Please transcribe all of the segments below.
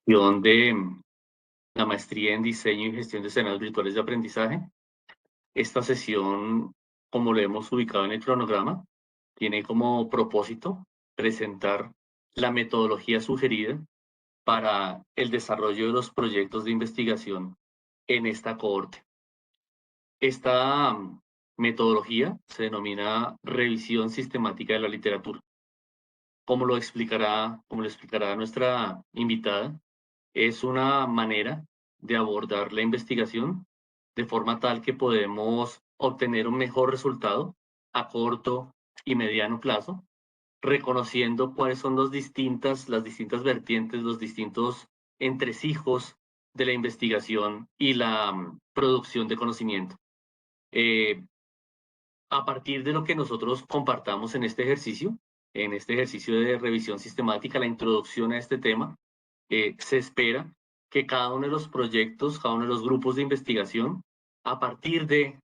de la maestría en diseño y gestión de escenarios virtuales de aprendizaje. Esta sesión, como lo hemos ubicado en el cronograma, tiene como propósito presentar la metodología sugerida para el desarrollo de los proyectos de investigación en esta cohorte. Esta metodología se denomina revisión sistemática de la literatura. Como lo explicará nuestra invitada, es una manera de abordar la investigación de forma tal que podemos obtener un mejor resultado a corto y mediano plazo, reconociendo cuáles son las distintas vertientes, los distintos entresijos de la investigación y la producción de conocimiento. Eh, a partir de lo que nosotros compartamos en este ejercicio de revisión sistemática, la introducción a este tema, se espera que cada uno de los proyectos, cada uno de los grupos de investigación, a partir de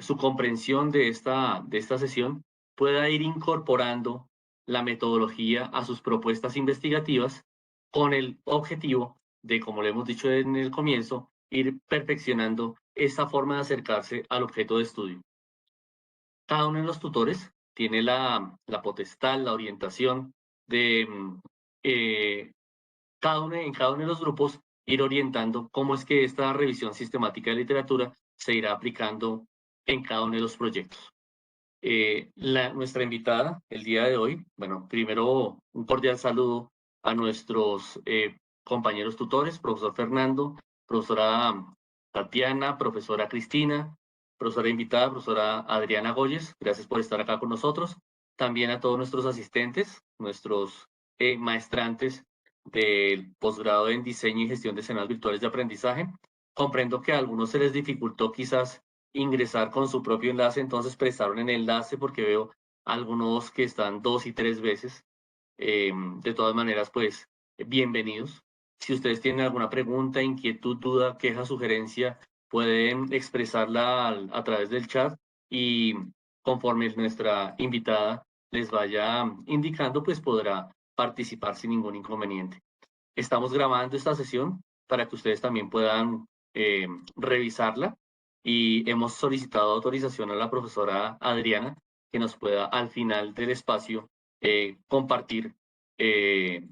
su comprensión de esta sesión, pueda ir incorporando la metodología a sus propuestas investigativas con el objetivo de, como le hemos dicho en el comienzo, ir perfeccionando esta forma de acercarse al objeto de estudio. Cada uno de los tutores tiene la potestad, la orientación de eh, en cada uno de los grupos ir orientando cómo es que esta revisión sistemática de literatura se irá aplicando en cada uno de los proyectos. Nuestra invitada el día de hoy, bueno, primero un cordial saludo a nuestros compañeros tutores, profesor Fernando, profesora Tatiana, profesora Cristina, profesora invitada, profesora Adriana Goyes, gracias por estar acá con nosotros. También a todos nuestros asistentes, nuestros maestrantes del posgrado en diseño y gestión de escenarios virtuales de aprendizaje. Comprendo que a algunos se les dificultó quizás ingresar con su propio enlace, entonces prestaron el enlace porque veo algunos que están 2 y 3 veces. De todas maneras, pues, bienvenidos. Si ustedes tienen alguna pregunta, inquietud, duda, queja, sugerencia, pueden expresarla a través del chat y conforme nuestra invitada les vaya indicando, pues podrá participar sin ningún inconveniente. Estamos grabando esta sesión para que ustedes también puedan revisarla y hemos solicitado autorización a la profesora Adriana que nos pueda al final del espacio compartir, eh,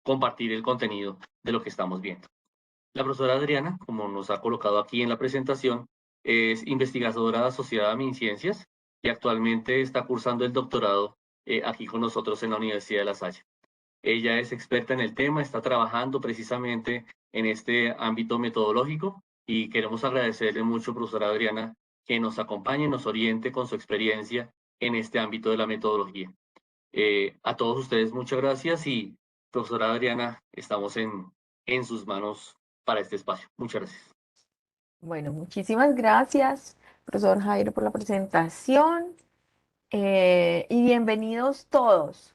compartir el contenido de lo que estamos viendo. La profesora Adriana, como nos ha colocado aquí en la presentación, es investigadora asociada a MinCiencias y actualmente está cursando el doctorado aquí con nosotros en la Universidad de La Salle. Ella es experta en el tema, está trabajando precisamente en este ámbito metodológico y queremos agradecerle mucho, profesora Adriana, que nos acompañe, nos oriente con su experiencia en este ámbito de la metodología. A todos ustedes, muchas gracias y, profesora Adriana, estamos en sus manos para este espacio. Muchas gracias. Bueno, muchísimas gracias, profesor Jairo, por la presentación y bienvenidos todos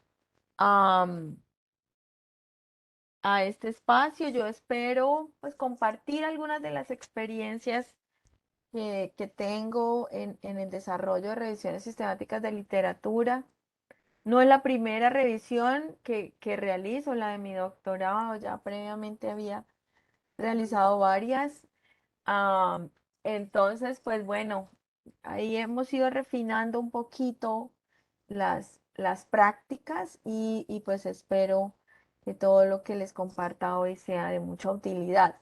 am, a este espacio. Yo espero pues compartir algunas de las experiencias que tengo en el desarrollo de revisiones sistemáticas de literatura. No es la primera revisión que realizo, la de mi doctorado, ya previamente había realizado varias. Am, entonces, pues bueno, ahí hemos ido refinando un poquito las prácticas y pues espero que todo lo que les comparta hoy sea de mucha utilidad.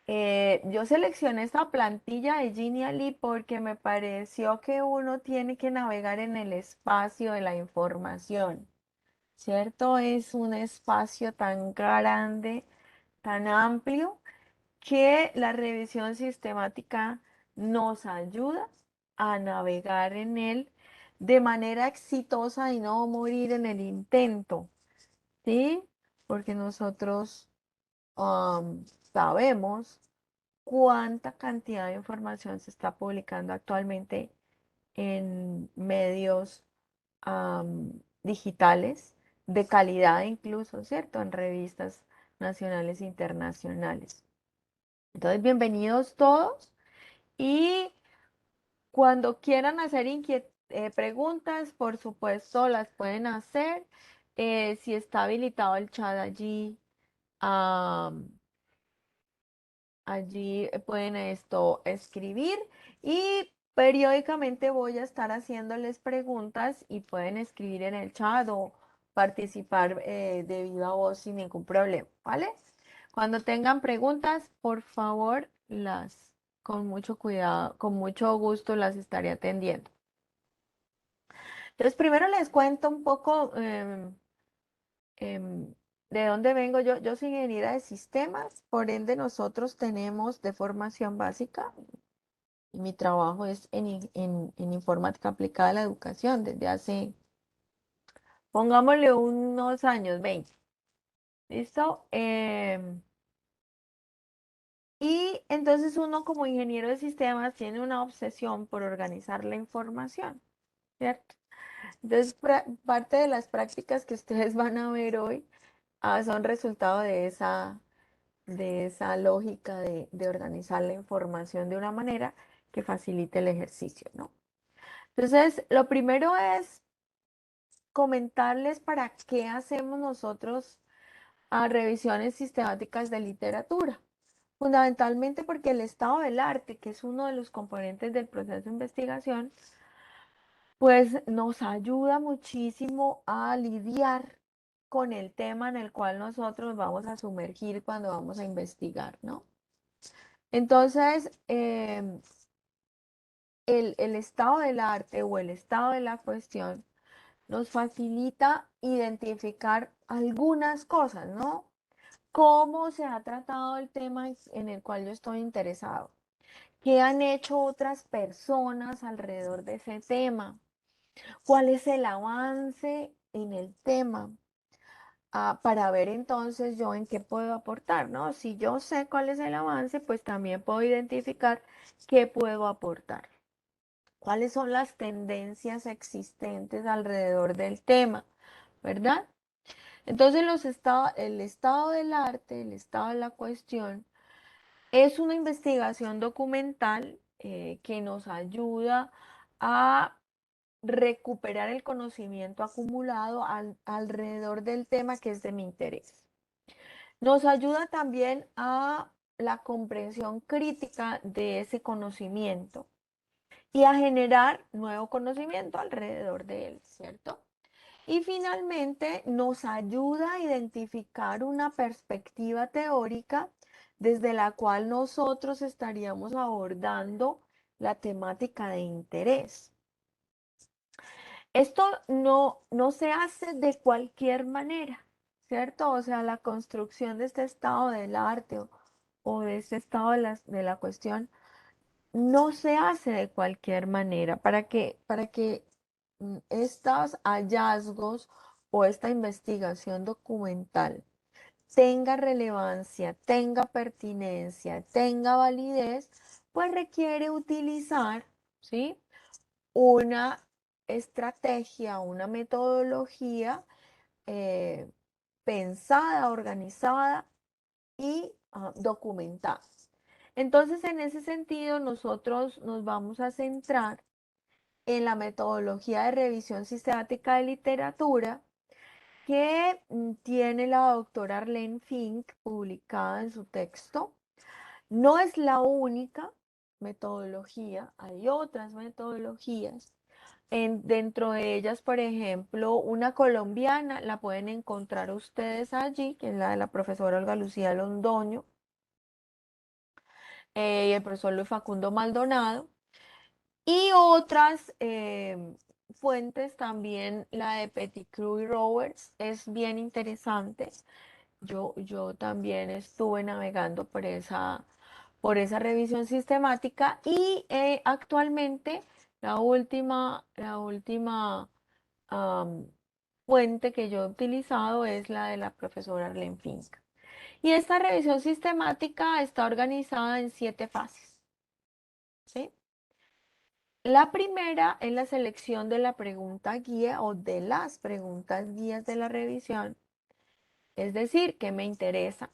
Yo seleccioné esta plantilla de Genially porque me pareció que uno tiene que navegar en el espacio de la información, ¿cierto? Es un espacio tan grande, tan amplio que la revisión sistemática nos ayuda a navegar en él de manera exitosa y no morir en el intento, ¿sí? Porque nosotros sabemos cuánta cantidad de información se está publicando actualmente en medios digitales de calidad incluso, ¿cierto? En revistas nacionales e internacionales. Entonces, bienvenidos todos y cuando quieran hacer preguntas, por supuesto, las pueden hacer. Si está habilitado el chat allí, Allí pueden escribir y periódicamente voy a estar haciéndoles preguntas y pueden escribir en el chat o participar de viva voz sin ningún problema, ¿vale? Cuando tengan preguntas, por favor, con mucho cuidado, con mucho gusto las estaré atendiendo. Entonces, primero les cuento un poco em, de dónde vengo yo. Yo soy ingeniera de sistemas, por ende nosotros tenemos de formación básica. Mi trabajo es en informática aplicada a la educación desde hace, pongámosle unos años, 20. ¿Listo? Y entonces uno como ingeniero de sistemas tiene una obsesión por organizar la información, ¿cierto? Entonces, parte de las prácticas que ustedes van a ver hoy son resultado de esa lógica de organizar la información de una manera que facilite el ejercicio, ¿no? Entonces, lo primero es comentarles para qué hacemos nosotros revisiones sistemáticas de literatura. Fundamentalmente porque el estado del arte, que es uno de los componentes del proceso de investigación, pues nos ayuda muchísimo a lidiar con el tema en el cual nosotros vamos a sumergir cuando vamos a investigar, ¿no? Entonces, el estado del arte o el estado de la cuestión nos facilita identificar algunas cosas, ¿no? ¿Cómo se ha tratado el tema en el cual yo estoy interesado? ¿Qué han hecho otras personas alrededor de ese tema? ¿Cuál es el avance en el tema? Para ver entonces yo en qué puedo aportar, ¿no? Si yo sé cuál es el avance, pues también puedo identificar qué puedo aportar. ¿Cuáles son las tendencias existentes alrededor del tema? ¿Verdad? Entonces el estado del arte, el estado de la cuestión, es una investigación documental que nos ayuda a recuperar el conocimiento acumulado alrededor del tema que es de mi interés. Nos ayuda también a la comprensión crítica de ese conocimiento y a generar nuevo conocimiento alrededor de él, ¿cierto? Y finalmente nos ayuda a identificar una perspectiva teórica desde la cual nosotros estaríamos abordando la temática de interés. Esto no se hace de cualquier manera, ¿cierto? O sea, la construcción de este estado del arte o de este estado de la cuestión no se hace de cualquier manera para que estos hallazgos o esta investigación documental tenga relevancia, tenga pertinencia, tenga validez, pues requiere utilizar, ¿sí? Una estrategia, una metodología eh, pensada, organizada y documentada. Entonces, en ese sentido, nosotros nos vamos a centrar en la metodología de revisión sistemática de literatura que tiene la doctora Arlene Fink publicada en su texto. No es la única metodología, hay otras metodologías. Dentro de ellas, por ejemplo, una colombiana, la pueden encontrar ustedes allí, que es la de la profesora Olga Lucía Londoño y el profesor Luis Facundo Maldonado. Y otras fuentes también, la de Pettigrew y Roberts, es bien interesante. Yo también estuve navegando por esa revisión sistemática y actualmente la última am, fuente que yo he utilizado es la de la profesora Arlene Fink. Y esta revisión sistemática está organizada en 7 fases, ¿sí? La primera es la selección de la pregunta guía o de las preguntas guías de la revisión, es decir, qué me interesa.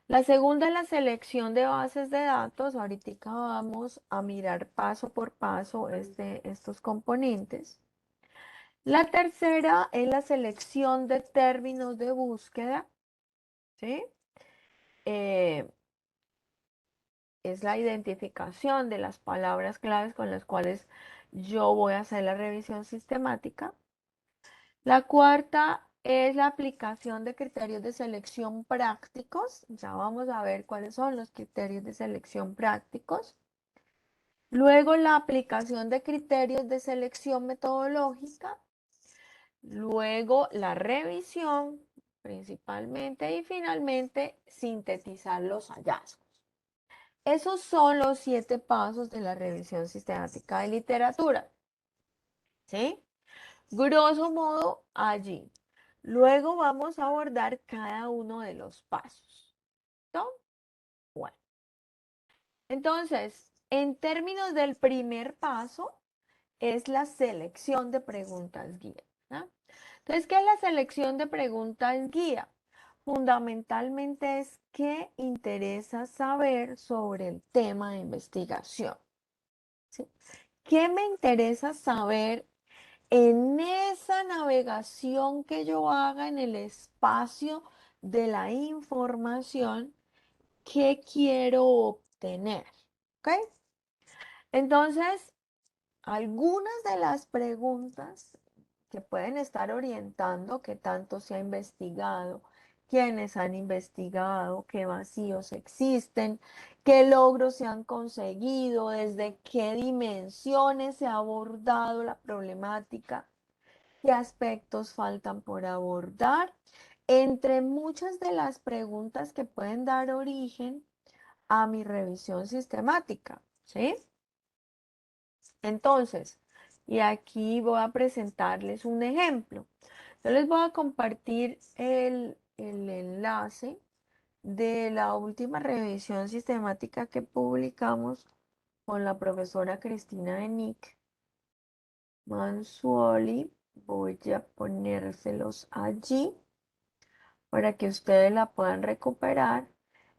La segunda es la selección de bases de datos. Ahorita vamos a mirar paso por paso estos componentes. La tercera es la selección de términos de búsqueda. ¿sí? Eh, es la identificación de las palabras claves con las cuales yo voy a hacer la revisión sistemática. La cuarta es la aplicación de criterios de selección prácticos. Ya vamos a ver cuáles son los criterios de selección prácticos. Luego la aplicación de criterios de selección metodológica. Luego la revisión principalmente y finalmente sintetizar los hallazgos. Esos son los 7 pasos de la revisión sistemática de literatura. ¿Sí? Grosso modo, allí. Luego vamos a abordar cada uno de los pasos. ¿No? Bueno, entonces, en términos del primer paso, es la selección de preguntas guía. ¿No? Entonces, ¿qué es la selección de preguntas guía? Fundamentalmente es qué interesa saber sobre el tema de investigación. ¿Sí? ¿Qué me interesa saber en esa navegación que yo haga en el espacio de la información que quiero obtener? ¿Ok? Entonces, algunas de las preguntas que pueden estar orientando qué tanto se ha investigado, quiénes han investigado, qué vacíos existen, qué logros se han conseguido, desde qué dimensiones se ha abordado la problemática, qué aspectos faltan por abordar, entre muchas de las preguntas que pueden dar origen a mi revisión sistemática, ¿sí? Entonces, y aquí voy a presentarles un ejemplo. Yo les voy a compartir el enlace de la última revisión sistemática que publicamos con la profesora Cristina Enic Mansuoli. Voy a ponérselos allí para que ustedes la puedan recuperar.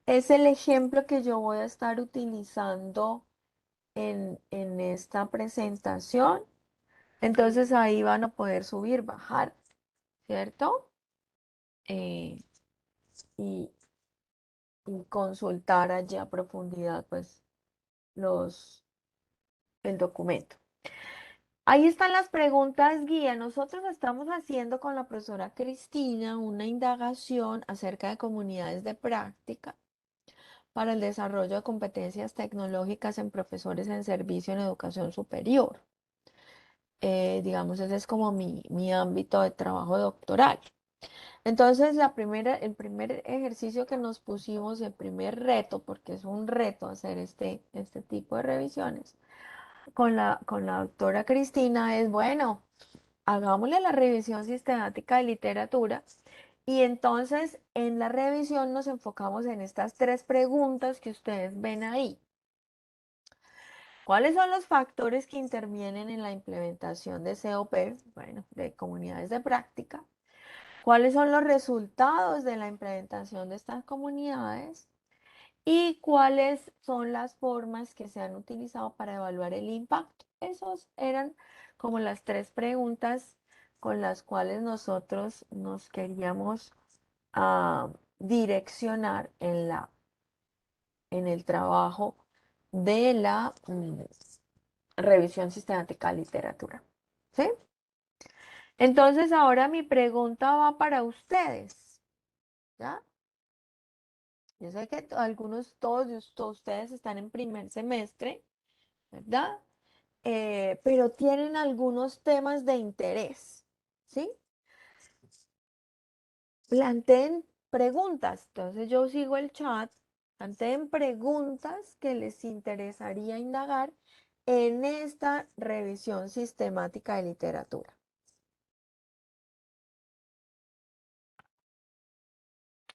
Es el ejemplo que yo voy a estar utilizando en esta presentación. Entonces ahí van a poder subir, bajar, ¿cierto? Eh, y, y consultar allí a profundidad, pues, los, el documento. Ahí están las preguntas guía. Nosotros estamos haciendo con la profesora Cristina una indagación acerca de comunidades de práctica para el desarrollo de competencias tecnológicas en profesores en servicio en educación superior. Digamos, ese es como mi ámbito de trabajo doctoral. Entonces, el primer ejercicio que nos pusimos, el primer reto, porque es un reto hacer este tipo de revisiones, con la doctora Cristina, es, bueno, hagámosle la revisión sistemática de literatura y entonces en la revisión nos enfocamos en estas 3 preguntas que ustedes ven ahí. ¿Cuáles son los factores que intervienen en la implementación de COP? Bueno, de comunidades de práctica. ¿Cuáles son los resultados de la implementación de estas comunidades? ¿Y cuáles son las formas que se han utilizado para evaluar el impacto? Esas eran como las 3 preguntas con las cuales nosotros nos queríamos direccionar en el trabajo de la revisión sistemática de literatura. ¿Sí? Entonces ahora mi pregunta va para ustedes. ¿Ya? Yo sé que todos de ustedes están en primer semestre, ¿verdad? Pero tienen algunos temas de interés, ¿sí? Planteen preguntas. Entonces yo sigo el chat. Planteen preguntas que les interesaría indagar en esta revisión sistemática de literatura.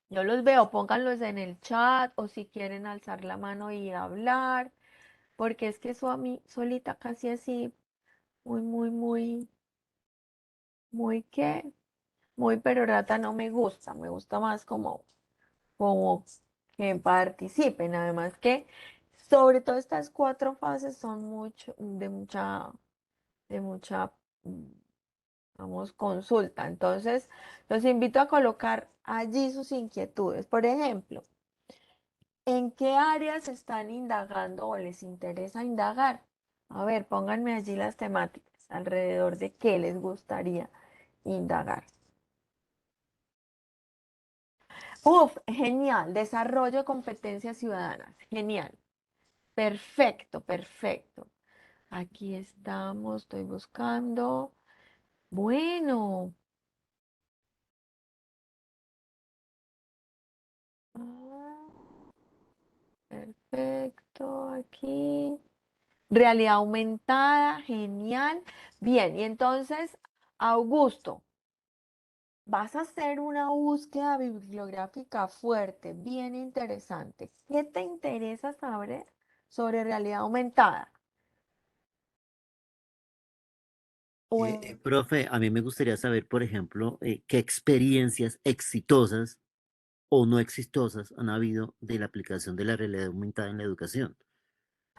Yo los veo, pónganlos en el chat o si quieren alzar la mano y hablar, porque es que eso a mí solita casi así, muy, muy, muy, muy que, muy perorata no me gusta, me gusta más como que participen, además que sobre todo estas 4 fases son mucho, de mucha Vamos, consulta. Entonces, los invito a colocar allí sus inquietudes. Por ejemplo, ¿en qué áreas están indagando o les interesa indagar? A ver, pónganme allí las temáticas, alrededor de qué les gustaría indagar. Uf, genial. Desarrollo de competencias ciudadanas. Genial. Perfecto, perfecto. Aquí estamos, estoy buscando. Bueno. Ah, perfecto, aquí. Realidad aumentada, genial. Bien, y entonces, Augusto, vas a hacer una búsqueda bibliográfica fuerte, bien interesante. ¿Qué te interesa saber sobre realidad aumentada? O en- Profe, a mí me gustaría saber, por ejemplo, qué experiencias exitosas o no exitosas han habido de la aplicación de la realidad aumentada en la educación.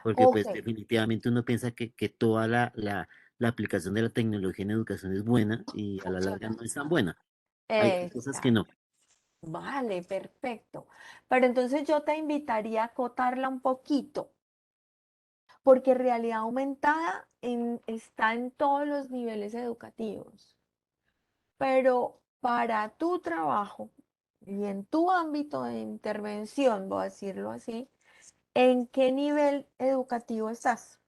Porque Ok, pues definitivamente uno piensa que toda la aplicación de la tecnología en educación es buena y a la larga funciona. no es tan buena. Hay cosas que Exacto. no. Vale, perfecto. Pero entonces yo te invitaría a acotarla un poquito, porque realidad aumentada está en todos los niveles educativos. Pero para tu trabajo y en tu ámbito de intervención, voy a decirlo así, ¿en qué nivel educativo estás?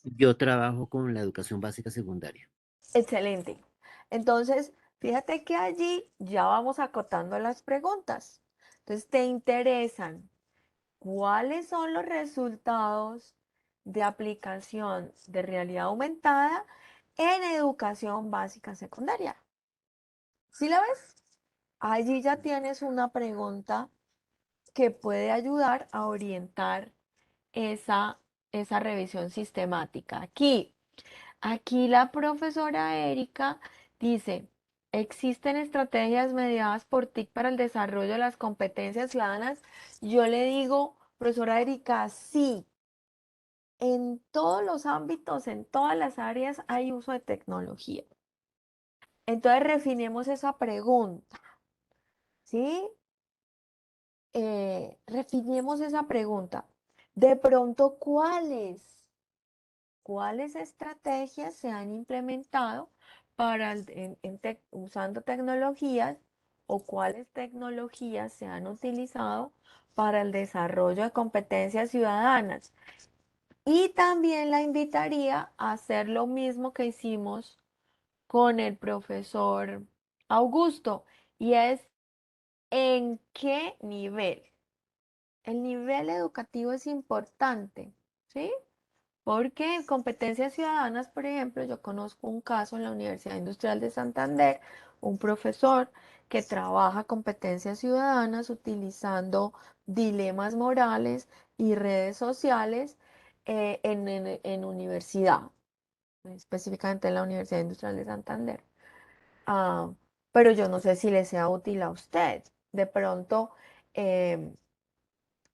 Yo trabajo con la educación básica secundaria. Excelente. Entonces, fíjate que allí ya vamos acotando las preguntas. Entonces, ¿te interesan cuáles son los resultados de aplicación de realidad aumentada en educación básica secundaria? ¿Sí la ves? Allí ya tienes una pregunta que puede ayudar a orientar esa, esa revisión sistemática. Aquí la profesora Erika dice, ¿existen estrategias mediadas por TIC para el desarrollo de las competencias ciudadanas? Yo le digo, profesora Erika, sí, en todos los ámbitos, en todas las áreas hay uso de tecnología. Entonces, refinemos esa pregunta, ¿sí? Refinemos esa pregunta. De pronto, ¿cuáles estrategias se han implementado para usando tecnologías o cuáles tecnologías se han utilizado para el desarrollo de competencias ciudadanas? Y también la invitaría a hacer lo mismo que hicimos con el profesor Augusto, y es ¿en qué nivel? El nivel educativo es importante, ¿sí? Porque en competencias ciudadanas, por ejemplo, yo conozco un caso en la Universidad Industrial de Santander, un profesor que trabaja competencias ciudadanas utilizando dilemas morales y redes sociales en universidad, específicamente en la Universidad Industrial de Santander. Ah, pero yo no sé si le sea útil a usted. De pronto, em,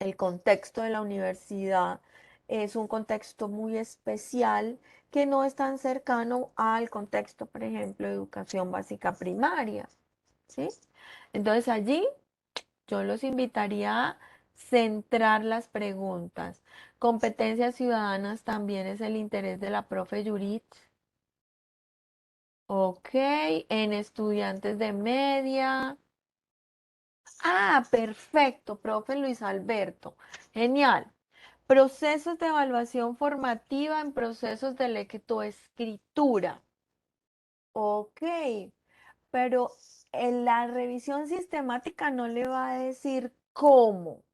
el contexto de la universidad es un contexto muy especial que no es tan cercano al contexto, por ejemplo, de educación básica primaria, ¿sí? Entonces allí yo los invitaría a centrar las preguntas. Competencias ciudadanas también es el interés de la profe Yurit. Ok, en estudiantes de media. Ah, perfecto, profe Luis Alberto. Genial. Procesos de evaluación formativa en procesos de lectoescritura. Ok, pero en la revisión sistemática no le va a decir cómo.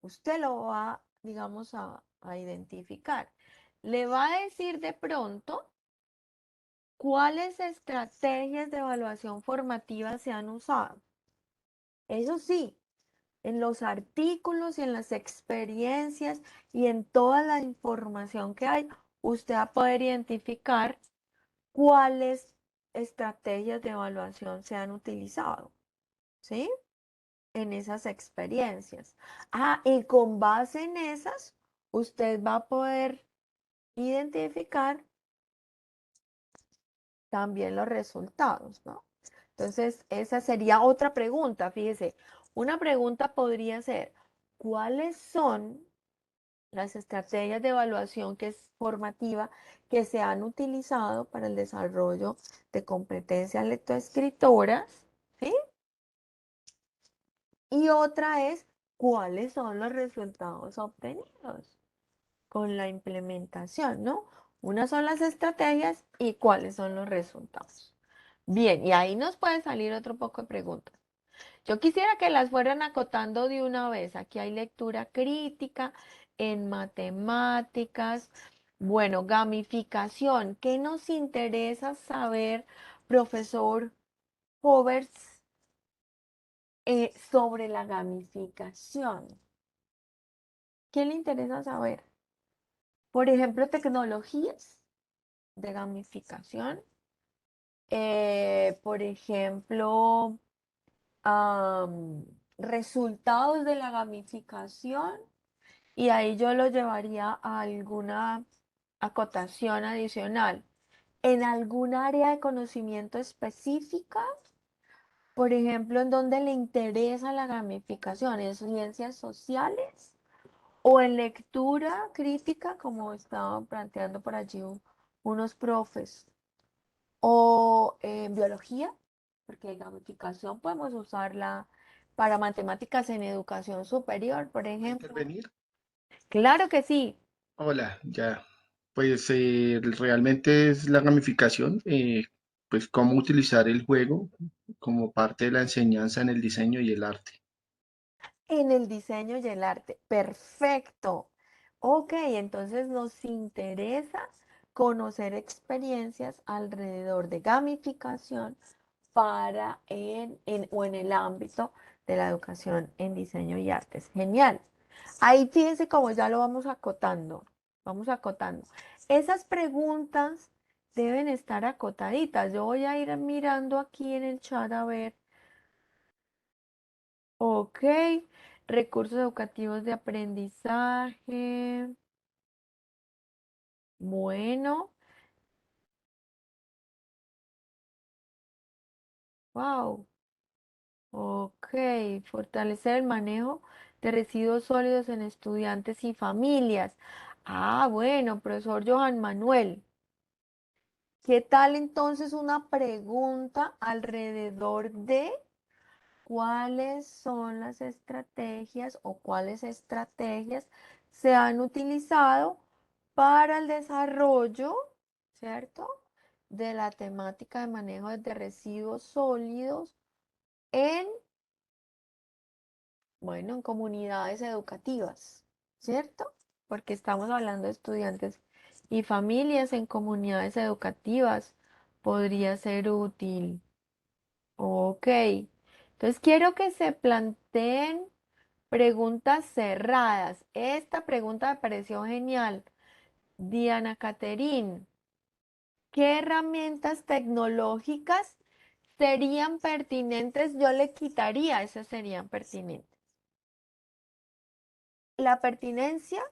Usted lo va, digamos, a identificar. Le va a decir de pronto cuáles estrategias de evaluación formativa se han usado. Eso sí, en los artículos y en las experiencias y en toda la información que hay, usted va a poder identificar cuáles estrategias de evaluación se han utilizado, ¿sí? En esas experiencias. Ah, y con base en esas, usted va a poder identificar también los resultados, ¿no? Entonces, esa sería otra pregunta, fíjese. Una pregunta podría ser, ¿cuáles son las estrategias de evaluación que es formativa que se han utilizado para el desarrollo de competencias lectoescritoras? ¿Sí? Y otra es, ¿cuáles son los resultados obtenidos con la implementación, ¿no? Unas son las estrategias y cuáles son los resultados. Bien, y ahí nos puede salir otro poco de preguntas. Yo quisiera que las fueran acotando de una vez. Aquí hay lectura crítica en matemáticas. Bueno, gamificación. ¿Qué nos interesa saber, profesor Hoverts, sobre la gamificación? ¿Qué le interesa saber? Por ejemplo, tecnologías de gamificación. Por ejemplo, resultados de la gamificación. Y ahí yo lo llevaría a alguna acotación adicional. En algún área de conocimiento específica, por ejemplo, en donde le interesa la gamificación, en ciencias sociales o en lectura crítica, como estaban planteando por allí unos profes, o en biología, porque gamificación podemos usarla para matemáticas en educación superior, por ¿Puedo ejemplo. intervenir? Claro que sí. Hola, ya. Pues realmente es la gamificación, pues cómo utilizar el juego como parte de la enseñanza en el diseño y el arte. En el diseño y el arte. Perfecto. Ok, entonces nos interesa conocer experiencias alrededor de gamificación para o en el ámbito de la educación en diseño y artes. Genial. Ahí fíjense cómo ya lo vamos acotando. Vamos acotando. Esas preguntas deben estar acotaditas. Yo voy a ir mirando aquí en el chat a ver. Ok, recursos educativos de aprendizaje. Bueno, wow. Ok, fortalecer el manejo de residuos sólidos en estudiantes y familias. Ah, bueno, profesor Johan Manuel. ¿Qué tal entonces una pregunta alrededor de cuáles son las estrategias o cuáles estrategias se han utilizado para el desarrollo, ¿cierto? De la temática de manejo de residuos sólidos en, bueno, en comunidades educativas, ¿cierto? Porque estamos hablando de estudiantes y familias en comunidades educativas. Podría ser útil. Ok. Entonces quiero que se planteen preguntas cerradas. Esta pregunta me pareció genial. Diana Caterín, ¿qué herramientas tecnológicas serían pertinentes? Yo le quitaría, esas serían pertinentes. La pertinencia,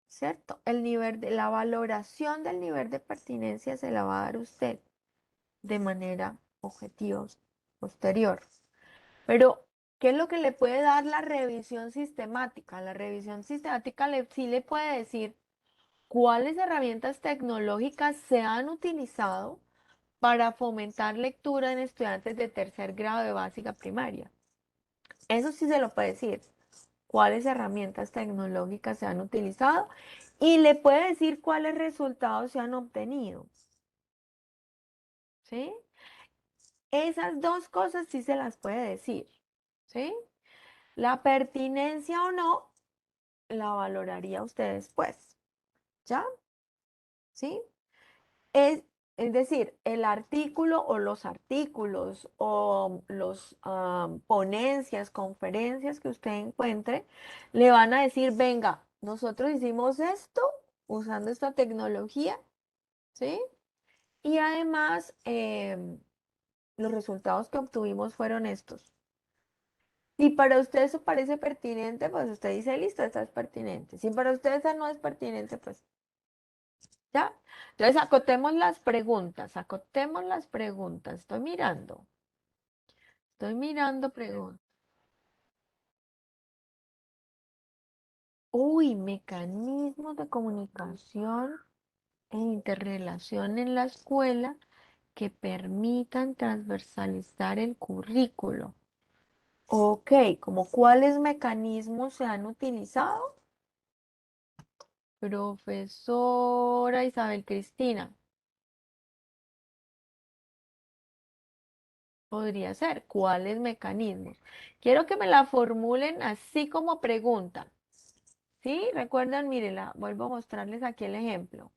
¿cierto? El nivel de la valoración del nivel de pertinencia se la va a dar usted de manera objetiva posterior. Pero, ¿qué es lo que le puede dar la revisión sistemática? La revisión sistemática sí le puede decir cuáles herramientas tecnológicas se han utilizado para fomentar lectura en estudiantes de tercer grado de básica primaria. Eso sí se lo puede decir. Cuáles herramientas tecnológicas se han utilizado y le puede decir cuáles resultados se han obtenido. ¿Sí? Esas dos cosas sí se las puede decir. ¿Sí? La pertinencia o no la valoraría usted después. ¿Ya? ¿Sí? Es decir, el artículo o los artículos o los ponencias, conferencias que usted encuentre, le van a decir, venga, nosotros hicimos esto usando esta tecnología, ¿sí? Y además, los resultados que obtuvimos fueron estos. Si para usted eso parece pertinente, pues usted dice, listo, esta es pertinente. Si para usted esa no es pertinente, pues ¿Ya? Entonces, acotemos las preguntas, acotemos las preguntas. Estoy mirando preguntas. Uy, mecanismos de comunicación e interrelación en la escuela que permitan transversalizar el currículo. Ok, ¿como cuáles mecanismos se han utilizado? Profesora Isabel Cristina. Podría ser, ¿cuáles mecanismos? Quiero que me la formulen así como pregunta. ¿Sí? Recuerdan, mírenla, vuelvo a mostrarles aquí el ejemplo.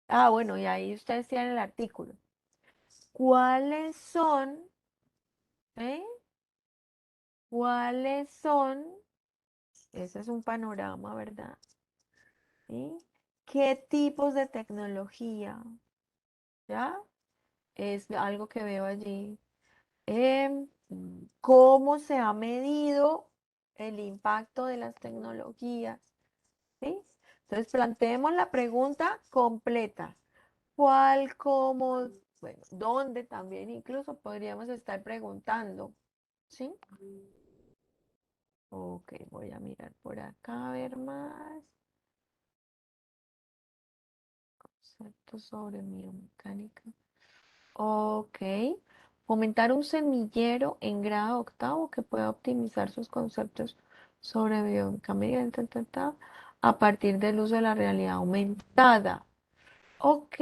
Ah, bueno, y ahí ustedes tienen el artículo. ¿Cuáles son, eh? ¿Cuáles son? Ese es un panorama, ¿verdad? ¿Sí? ¿Qué tipos de tecnología? ¿Ya? Es algo que veo allí. ¿Cómo se ha medido el impacto de las tecnologías? ¿Sí? Entonces, planteemos la pregunta completa. ¿Cuál, cómo, bueno, dónde también incluso podríamos estar preguntando? ¿Sí? Ok, voy a mirar por acá a ver más. Conceptos sobre biomecánica. Ok. Fomentar un semillero en grado octavo que pueda optimizar sus conceptos sobre biomecánica a partir del uso de la realidad aumentada. Ok.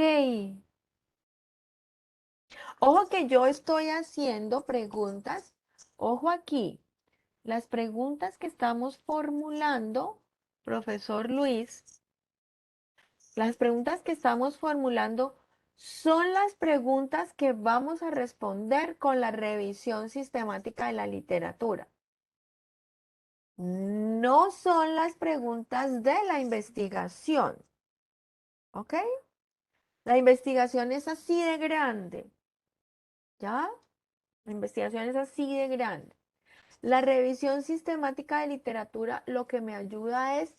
Ojo que yo estoy haciendo preguntas. Ojo aquí. Las preguntas que estamos formulando, profesor Luis, las preguntas que estamos formulando son las preguntas que vamos a responder con la revisión sistemática de la literatura. No son las preguntas de la investigación. ¿Ok? La investigación es así de grande. ¿Ya? La investigación es así de grande. La revisión sistemática de literatura lo que me ayuda es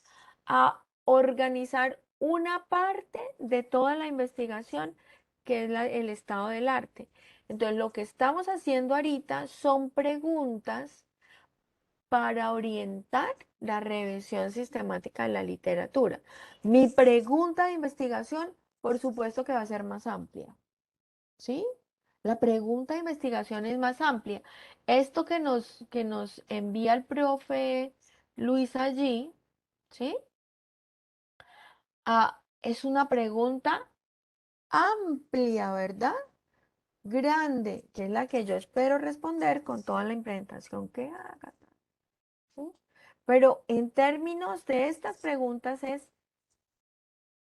a organizar una parte de toda la investigación, que es el estado del arte. Entonces, lo que estamos haciendo ahorita son preguntas para orientar la revisión sistemática de la literatura. Mi pregunta de investigación, por supuesto que va a ser más amplia. ¿Sí? La pregunta de investigación es más amplia. Esto que nos envía el profe Luis allí, ¿sí? Es una pregunta amplia, ¿verdad? Grande, que es la que yo espero responder con toda la implementación que haga. ¿Sí? Pero en términos de estas preguntas es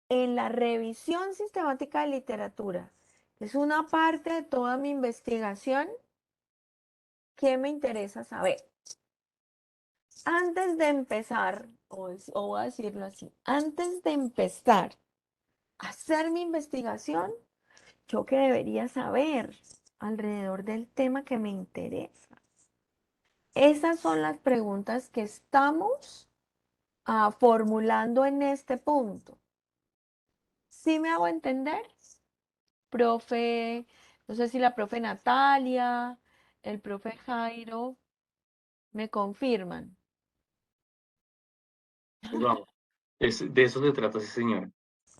en la revisión sistemática de literatura. Es una parte de toda mi investigación. ¿Qué me interesa saber? Antes de empezar, o voy a decirlo así, antes de empezar a hacer mi investigación, ¿yo qué debería saber alrededor del tema que me interesa? Esas son las preguntas que estamos formulando en este punto. ¿Sí me hago entender? Profe, no sé si la profe Natalia, el profe Jairo, me confirman. Pues vamos, de eso se trata, sí, señora.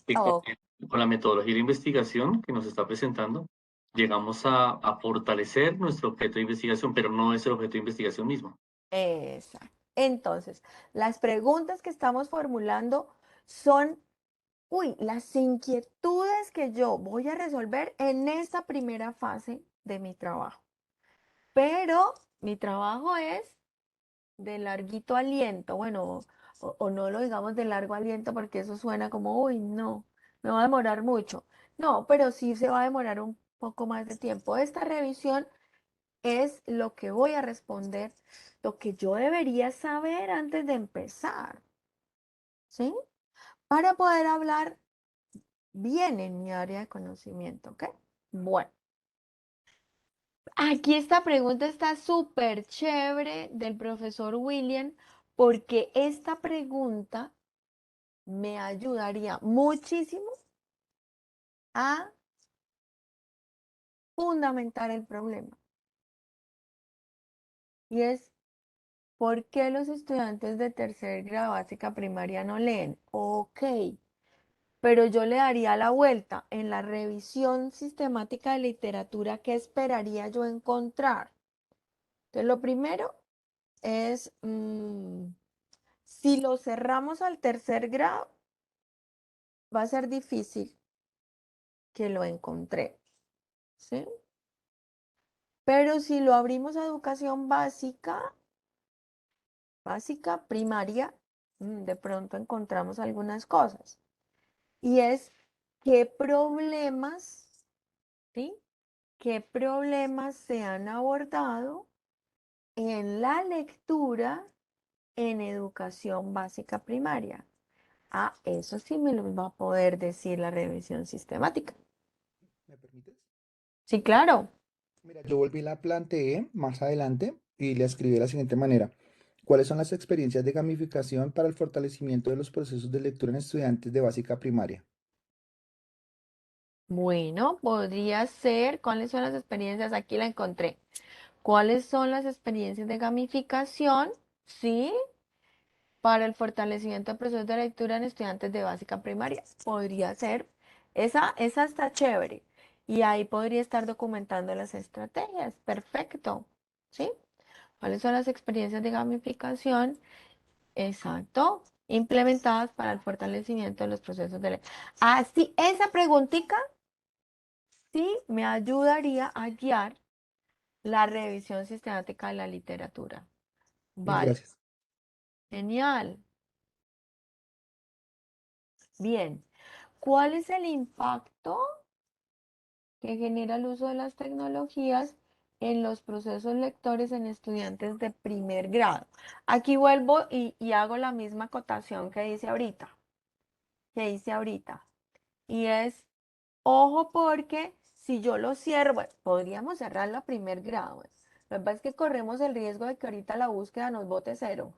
Que Oh, con la metodología de investigación que nos está presentando, llegamos a fortalecer nuestro objeto de investigación, pero no es el objeto de investigación mismo. exacto. Entonces, las preguntas que estamos formulando son, las inquietudes que yo voy a resolver en esta primera fase de mi trabajo. Pero mi trabajo es de larguito aliento, bueno, o no lo digamos de largo aliento porque eso suena como, no, me va a demorar mucho. No, pero sí se va a demorar un poco más de tiempo. Esta revisión es lo que voy a responder, lo que yo debería saber antes de empezar, ¿sí? Para poder hablar bien en mi área de conocimiento, ¿ok? Bueno, aquí esta pregunta está súper chévere del profesor William, porque esta pregunta me ayudaría muchísimo a fundamentar el problema. Y es, ¿por qué los estudiantes de tercer grado básica primaria no leen? Ok, pero yo le daría la vuelta en la revisión sistemática de literatura. ¿Qué esperaría yo encontrar? Entonces, lo primero es, si lo cerramos al tercer grado, va a ser difícil que lo encontremos, ¿sí? Pero si lo abrimos a educación básica, primaria, de pronto encontramos algunas cosas. Y es qué problemas, ¿sí? ¿Qué problemas se han abordado en la lectura en educación básica primaria? Ah, eso sí me lo va a poder decir la revisión sistemática. ¿Me permites? Sí, claro. Mira, yo volví la planteé más adelante y le escribí de la siguiente manera. ¿Cuáles son las experiencias de gamificación para el fortalecimiento de los procesos de lectura en estudiantes de básica primaria? Bueno, podría ser, ¿cuáles son las experiencias? Aquí la encontré. ¿Cuáles son las experiencias de gamificación? Sí, para el fortalecimiento de procesos de lectura en estudiantes de básica primaria. Podría ser. Esa está chévere. Y ahí podría estar documentando las estrategias. Perfecto. ¿Sí? ¿Cuáles son las experiencias de gamificación? Exacto. Implementadas para el fortalecimiento de los procesos de lectura. Así, esa preguntita sí me ayudaría a guiar la revisión sistemática de la literatura. Mil Vale, gracias. genial. Bien. ¿Cuál es el impacto que genera el uso de las tecnologías en los procesos lectores en estudiantes de primer grado? Aquí vuelvo y hago la misma acotación que hice ahorita. Y es, ojo porque si yo lo cierro, bueno, podríamos cerrarlo a primer grado. Lo que pasa es que corremos el riesgo de que ahorita la búsqueda nos bote cero.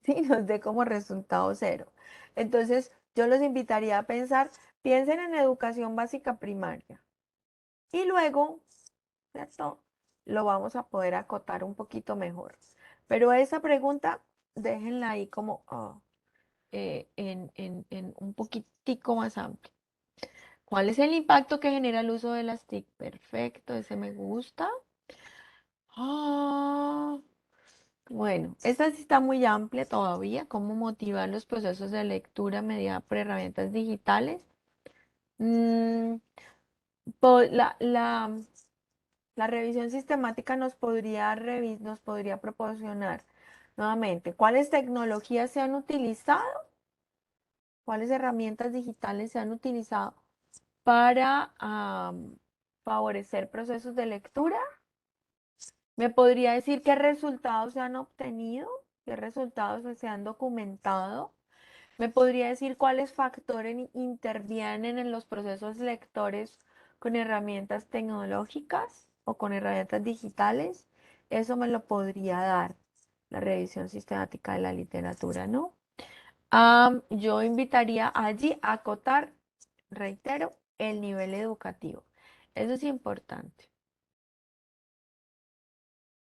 Sí, nos dé como resultado cero. Entonces, yo los invitaría a pensar, piensen en educación básica primaria. Y luego, ¿cierto? Lo vamos a poder acotar un poquito mejor. Pero esa pregunta, déjenla ahí como en un poquitico más amplio. ¿Cuál es el impacto que genera el uso de las TIC? Perfecto, ese me gusta. Ah, bueno, esta sí está muy amplia todavía. ¿Cómo motivar los procesos de lectura mediante por herramientas digitales? Mm, la revisión sistemática nos podría proporcionar nuevamente cuáles tecnologías se han utilizado, cuáles herramientas digitales se han utilizado para favorecer procesos de lectura. ¿Me podría decir qué resultados se han obtenido? ¿Qué resultados se han documentado? ¿Me podría decir cuáles factores intervienen en los procesos lectores con herramientas tecnológicas o con herramientas digitales? Eso me lo podría dar la revisión sistemática de la literatura, ¿no? Yo invitaría allí a acotar, reitero, el nivel educativo. Eso es importante.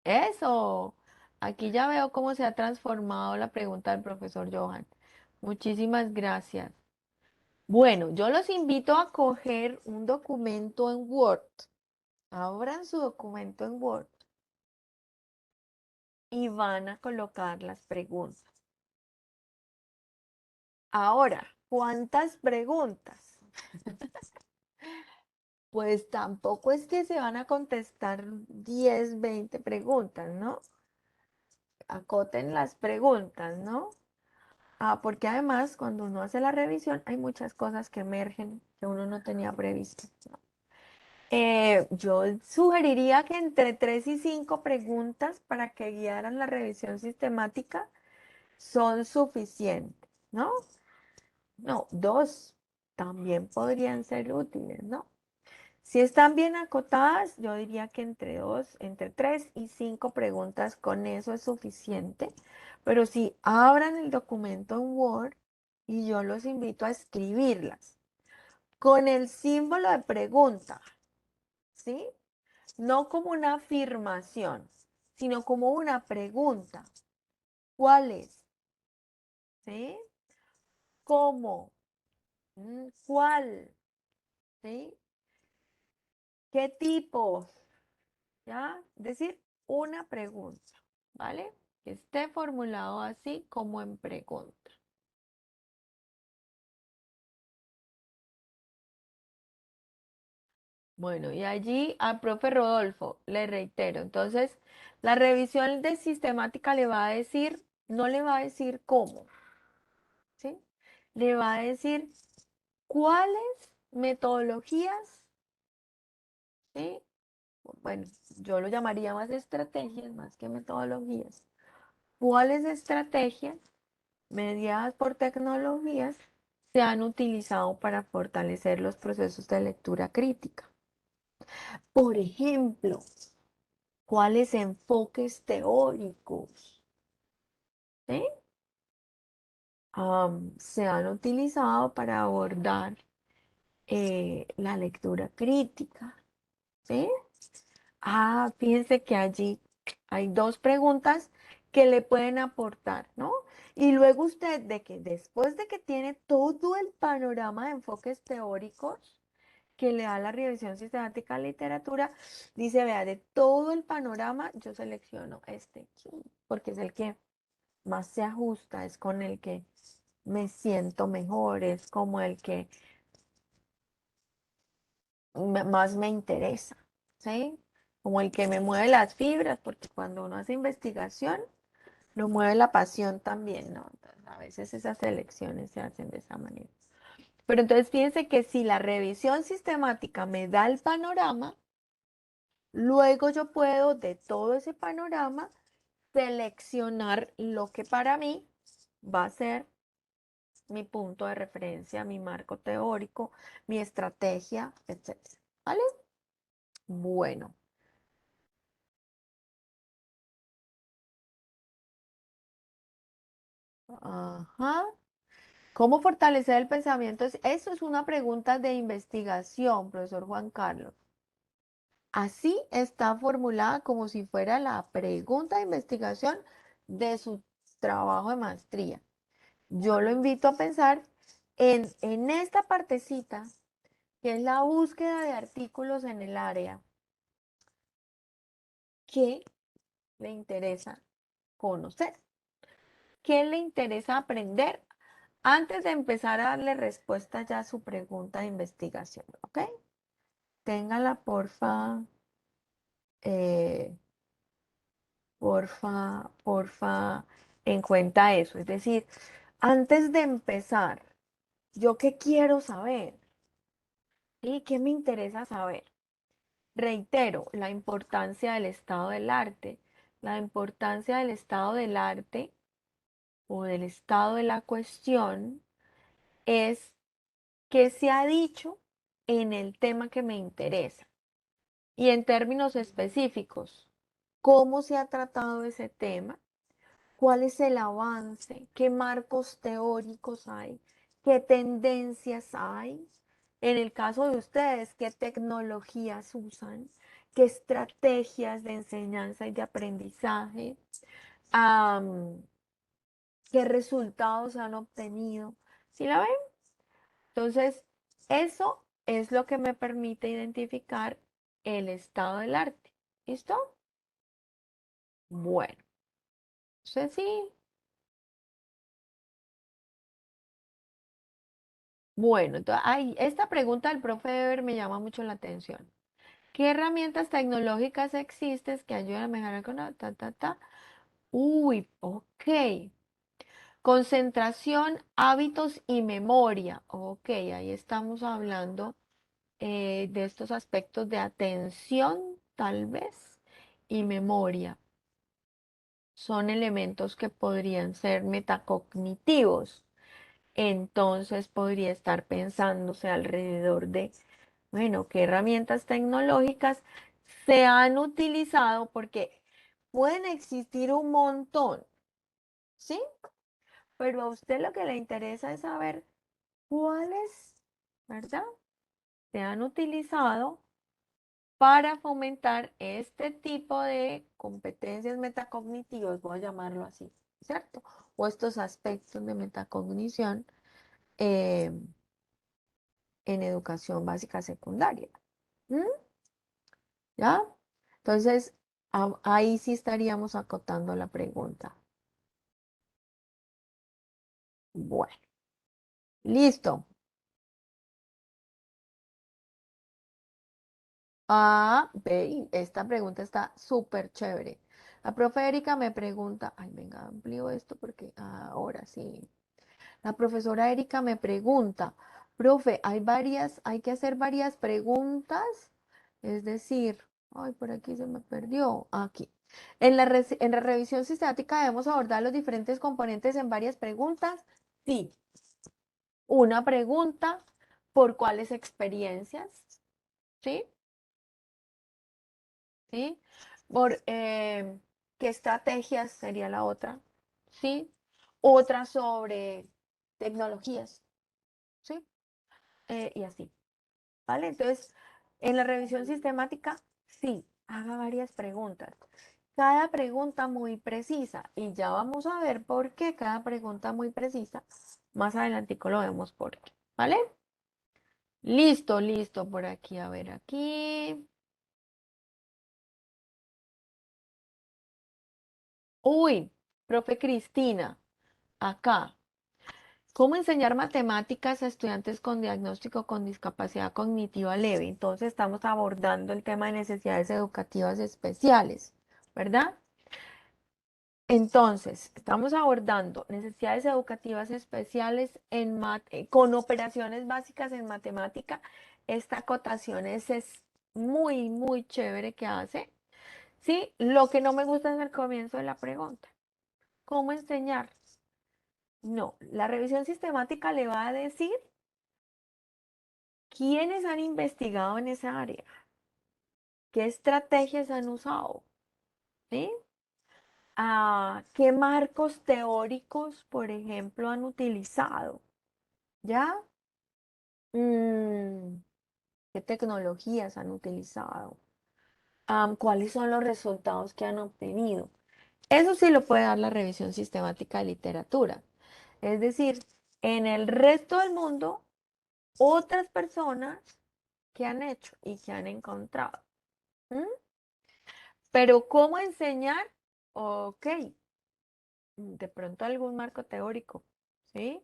Eso. Aquí ya veo cómo se ha transformado la pregunta del profesor Johan. Muchísimas gracias. Bueno, yo los invito a coger un documento en Word. Abran su documento en Word y van a colocar las preguntas. Ahora, ¿cuántas preguntas? Pues tampoco es que se van a contestar 10, 20 preguntas, ¿no? Acoten las preguntas, ¿no? Porque además cuando uno hace la revisión hay muchas cosas que emergen que uno no tenía previsto, ¿no? Yo sugeriría que entre 3 y 5 preguntas para que guiaran la revisión sistemática son suficientes, ¿no? No, 2 también podrían ser útiles, ¿no? Si están bien acotadas, yo diría que entre 3 y 5 preguntas, con eso es suficiente. Pero si abran el documento en Word y yo los invito a escribirlas con el símbolo de pregunta, ¿sí? No como una afirmación, sino como una pregunta. ¿Cuál es? ¿Sí? ¿Cómo? ¿Cuál? ¿Sí? ¿Qué tipos? ¿Ya? Es decir, una pregunta, ¿vale? Que esté formulado así como en pregunta. Bueno, y allí al profe Rodolfo, le reitero, entonces la revisión de sistemática le va a decir, no le va a decir cómo, ¿sí? Le va a decir cuáles metodologías, ¿sí? Bueno, yo lo llamaría más estrategias, más que metodologías. ¿Cuáles estrategias mediadas por tecnologías se han utilizado para fortalecer los procesos de lectura crítica? Por ejemplo, ¿cuáles enfoques teóricos, ¿sí? Se han utilizado para abordar la lectura crítica, ¿sí? Fíjense que allí hay dos preguntas que le pueden aportar, ¿no? Y luego usted, después de que tiene todo el panorama de enfoques teóricos que le da la revisión sistemática de literatura, dice, vea, de todo el panorama, yo selecciono este, porque es el que más se ajusta, es con el que me siento mejor, es como el que más me interesa, ¿sí? Como el que me mueve las fibras, porque cuando uno hace investigación, lo mueve la pasión también, ¿no? Entonces, a veces esas elecciones se hacen de esa manera. Pero entonces fíjense que si la revisión sistemática me da el panorama, luego yo puedo de todo ese panorama seleccionar lo que para mí va a ser mi punto de referencia, mi marco teórico, mi estrategia, etc. ¿Vale? Bueno. Ajá. ¿Cómo fortalecer el pensamiento? Eso es una pregunta de investigación, profesor Juan Carlos. Así está formulada como si fuera la pregunta de investigación de su trabajo de maestría. Yo lo invito a pensar en esta partecita, que es la búsqueda de artículos en el área que le interesa conocer, que le interesa aprender antes de empezar a darle respuesta ya a su pregunta de investigación, ¿ok? Téngala, eh, porfa, en cuenta eso. Es decir, antes de empezar, ¿yo qué quiero saber? ¿Y qué me interesa saber? Reitero, la importancia del estado del arte. La importancia del estado del arte o del estado de la cuestión es qué se ha dicho en el tema que me interesa. Y en términos específicos, ¿cómo se ha tratado ese tema? ¿Cuál es el avance? ¿Qué marcos teóricos hay? ¿Qué tendencias hay? En el caso de ustedes, ¿qué tecnologías usan? ¿Qué estrategias de enseñanza y de aprendizaje? ¿Qué resultados han obtenido? ¿Sí la ven? Entonces, eso es lo que me permite identificar el estado del arte. ¿Listo? Bueno, eso sí. Bueno, entonces, esta pregunta del profe Eber me llama mucho la atención. ¿Qué herramientas tecnológicas existen que ayudan a mejorar con ta? Uy, ok. Concentración, hábitos y memoria. Ok, ahí estamos hablando de estos aspectos de atención, tal vez, y memoria. Son elementos que podrían ser metacognitivos. Entonces podría estar pensándose alrededor de, bueno, qué herramientas tecnológicas se han utilizado porque pueden existir un montón, ¿sí? Pero a usted lo que le interesa es saber cuáles, ¿verdad? se han utilizado para fomentar este tipo de competencias metacognitivas, voy a llamarlo así, ¿cierto? O estos aspectos de metacognición eh, en educación básica secundaria. ¿Mm? ¿Ya? Entonces, ahí sí estaríamos acotando la pregunta. Bueno, listo. Ah, ve, esta pregunta está súper chévere. La profe Erika me pregunta, ay, venga, amplío esto porque ahora sí. La profesora Erika me pregunta, profe, hay que hacer varias preguntas, es decir, ay, por aquí se me perdió, aquí. En la revisión sistemática debemos abordar los diferentes componentes en varias preguntas. Sí, una pregunta por cuáles experiencias, ¿sí? ¿Sí? Por qué estrategias sería la otra, ¿sí? Otra sobre tecnologías, ¿sí? Y así, ¿vale? Entonces, en la revisión sistemática, sí, haga varias preguntas. Cada pregunta muy precisa, y ya vamos a ver por qué cada pregunta muy precisa. Más adelantico lo vemos por qué, ¿vale? Listo, listo por aquí, a ver aquí. Uy, profe Cristina, acá. ¿Cómo enseñar matemáticas a estudiantes con diagnóstico con discapacidad cognitiva leve? Entonces estamos abordando el tema de necesidades educativas especiales, ¿verdad? Entonces, estamos abordando necesidades educativas especiales con operaciones básicas en matemática. Esta acotación es muy, muy chévere que hace. Sí, lo que no me gusta es el comienzo de la pregunta. ¿Cómo enseñar? No, la revisión sistemática le va a decir quiénes han investigado en esa área, qué estrategias han usado, ¿sí? ¿Qué marcos teóricos, por ejemplo, han utilizado? ¿Ya? Mm, ¿Qué tecnologías han utilizado? ¿Cuáles son los resultados que han obtenido? Eso sí lo puede dar la revisión sistemática de literatura. Es decir, en el resto del mundo, otras personas que han hecho y que han encontrado. ¿Mm? Pero ¿cómo enseñar? Ok, de pronto algún marco teórico, ¿sí?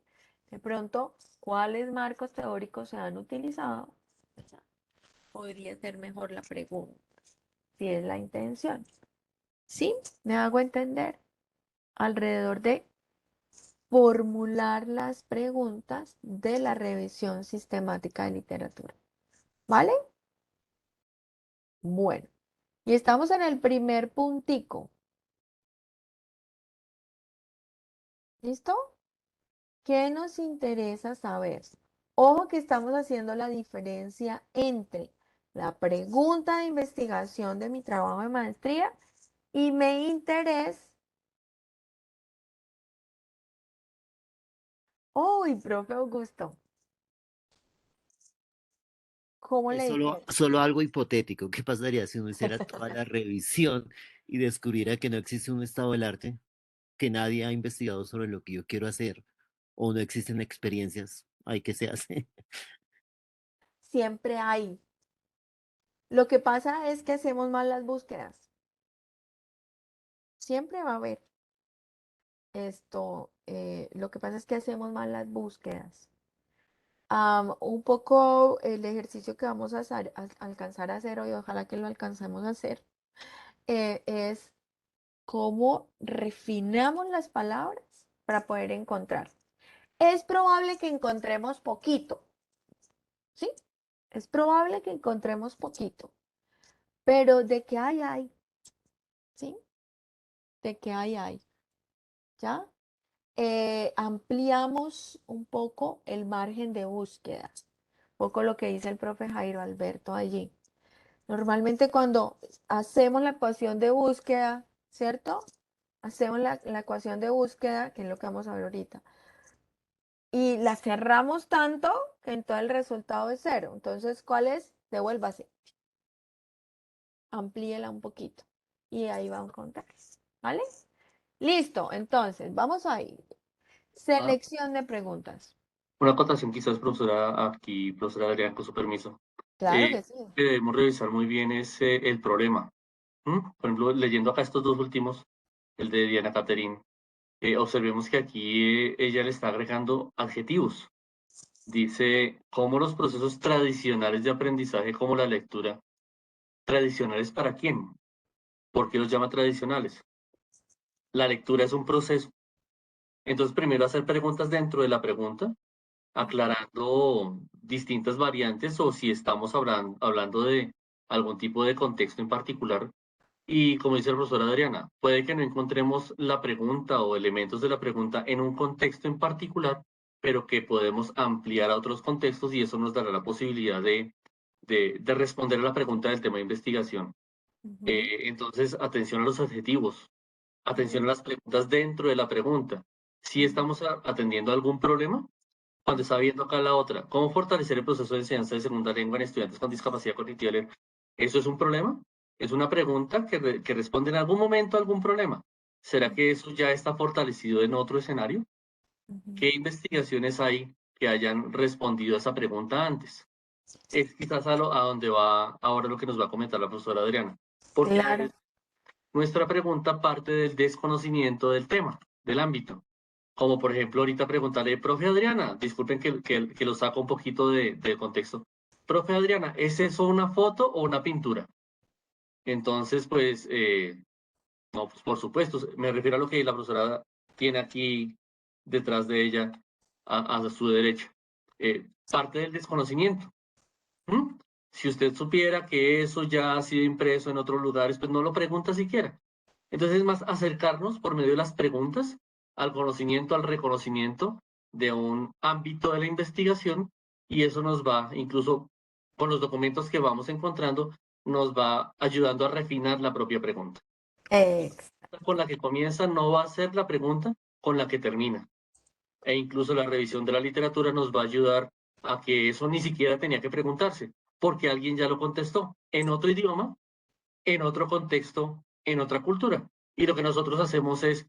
De pronto, ¿cuáles marcos teóricos se han utilizado? Esa podría ser mejor la pregunta, si es la intención. ¿Sí? ¿Me hago entender? Alrededor de formular las preguntas de la revisión sistemática de literatura. ¿Vale? Bueno, y estamos en el primer puntico. ¿Listo? ¿Qué nos interesa saber? Ojo que estamos haciendo la diferencia entre la pregunta de investigación de mi trabajo de maestría y mi interés. Uy, profe Augusto, ¿cómo Es le dijeron? solo algo hipotético. ¿Qué pasaría si uno hiciera toda la revisión y descubriera que no existe un estado del arte, que nadie ha investigado sobre lo que yo quiero hacer, o no existen experiencias? ¿Hay que se hace? Siempre hay. Lo que pasa es que hacemos mal las búsquedas. Siempre va a haber esto. Lo que pasa es que hacemos mal las búsquedas. Un poco el ejercicio que vamos a alcanzar a hacer hoy, ojalá que lo alcancemos a hacer, es cómo refinamos las palabras para poder encontrar. Es probable que encontremos poquito, ¿sí? Es probable que encontremos poquito, pero de que hay, ¿sí? De que hay, ¿ya? Ampliamos un poco el margen de búsqueda, un poco lo que dice el profe Jairo Alberto allí. Normalmente cuando hacemos la ecuación de búsqueda, ¿cierto? Hacemos la ecuación de búsqueda, que es lo que vamos a ver ahorita, y la cerramos tanto entonces el resultado es 0. Entonces, ¿cuál es? Devuélvase. Amplíela un poquito. Y ahí va a encontrar. ¿Vale? Listo. Entonces, vamos a ir. Selección de preguntas. Una acotación quizás, profesora Adrián, con su permiso. Claro que sí. Que debemos revisar muy bien es el problema. Por ejemplo, leyendo acá estos dos últimos, el de Diana Caterin, observemos que aquí ella le está agregando adjetivos. Dice, ¿cómo los procesos tradicionales de aprendizaje como la lectura? ¿Tradicionales para quién? ¿Por qué los llama tradicionales? La lectura es un proceso. Entonces, primero hacer preguntas dentro de la pregunta, aclarando distintas variantes o si estamos hablando de algún tipo de contexto en particular. Y como dice el profesor Adriana, puede que no encontremos la pregunta o elementos de la pregunta en un contexto en particular, pero que podemos ampliar a otros contextos y eso nos dará la posibilidad de responder a la pregunta del tema de investigación. Entonces, atención a los adjetivos, atención a las preguntas dentro de la pregunta. Si estamos atendiendo algún problema, cuando está viendo acá la otra, ¿cómo fortalecer el proceso de enseñanza de segunda lengua en estudiantes con discapacidad cognitiva? ¿Eso es un problema? Es una pregunta que responde en algún momento a algún problema. ¿Será que eso ya está fortalecido en otro escenario? ¿Qué investigaciones hay que hayan respondido a esa pregunta antes? Es quizás a donde va ahora lo que nos va a comentar la profesora Adriana. Porque a Claro. veces nuestra pregunta parte del desconocimiento del tema, del ámbito. Como por ejemplo ahorita preguntarle, profe Adriana, disculpen que lo saco un poquito de contexto. Profe Adriana, ¿es eso una foto o una pintura? Entonces, pues, no, pues por supuesto, me refiero a lo que la profesora tiene aquí detrás de ella, a su derecha. Parte del desconocimiento. ¿Mm? Si usted supiera que eso ya ha sido impreso en otros lugares, pues no lo pregunta siquiera. Entonces es más acercarnos por medio de las preguntas al conocimiento, al reconocimiento de un ámbito de la investigación y eso nos va, incluso con los documentos que vamos encontrando, nos va ayudando a refinar la propia pregunta. Con la que comienza no va a ser la pregunta con la que termina. E incluso la revisión de la literatura nos va a ayudar a que eso ni siquiera tenía que preguntarse, porque alguien ya lo contestó en otro idioma, en otro contexto, en otra cultura. Y lo que nosotros hacemos es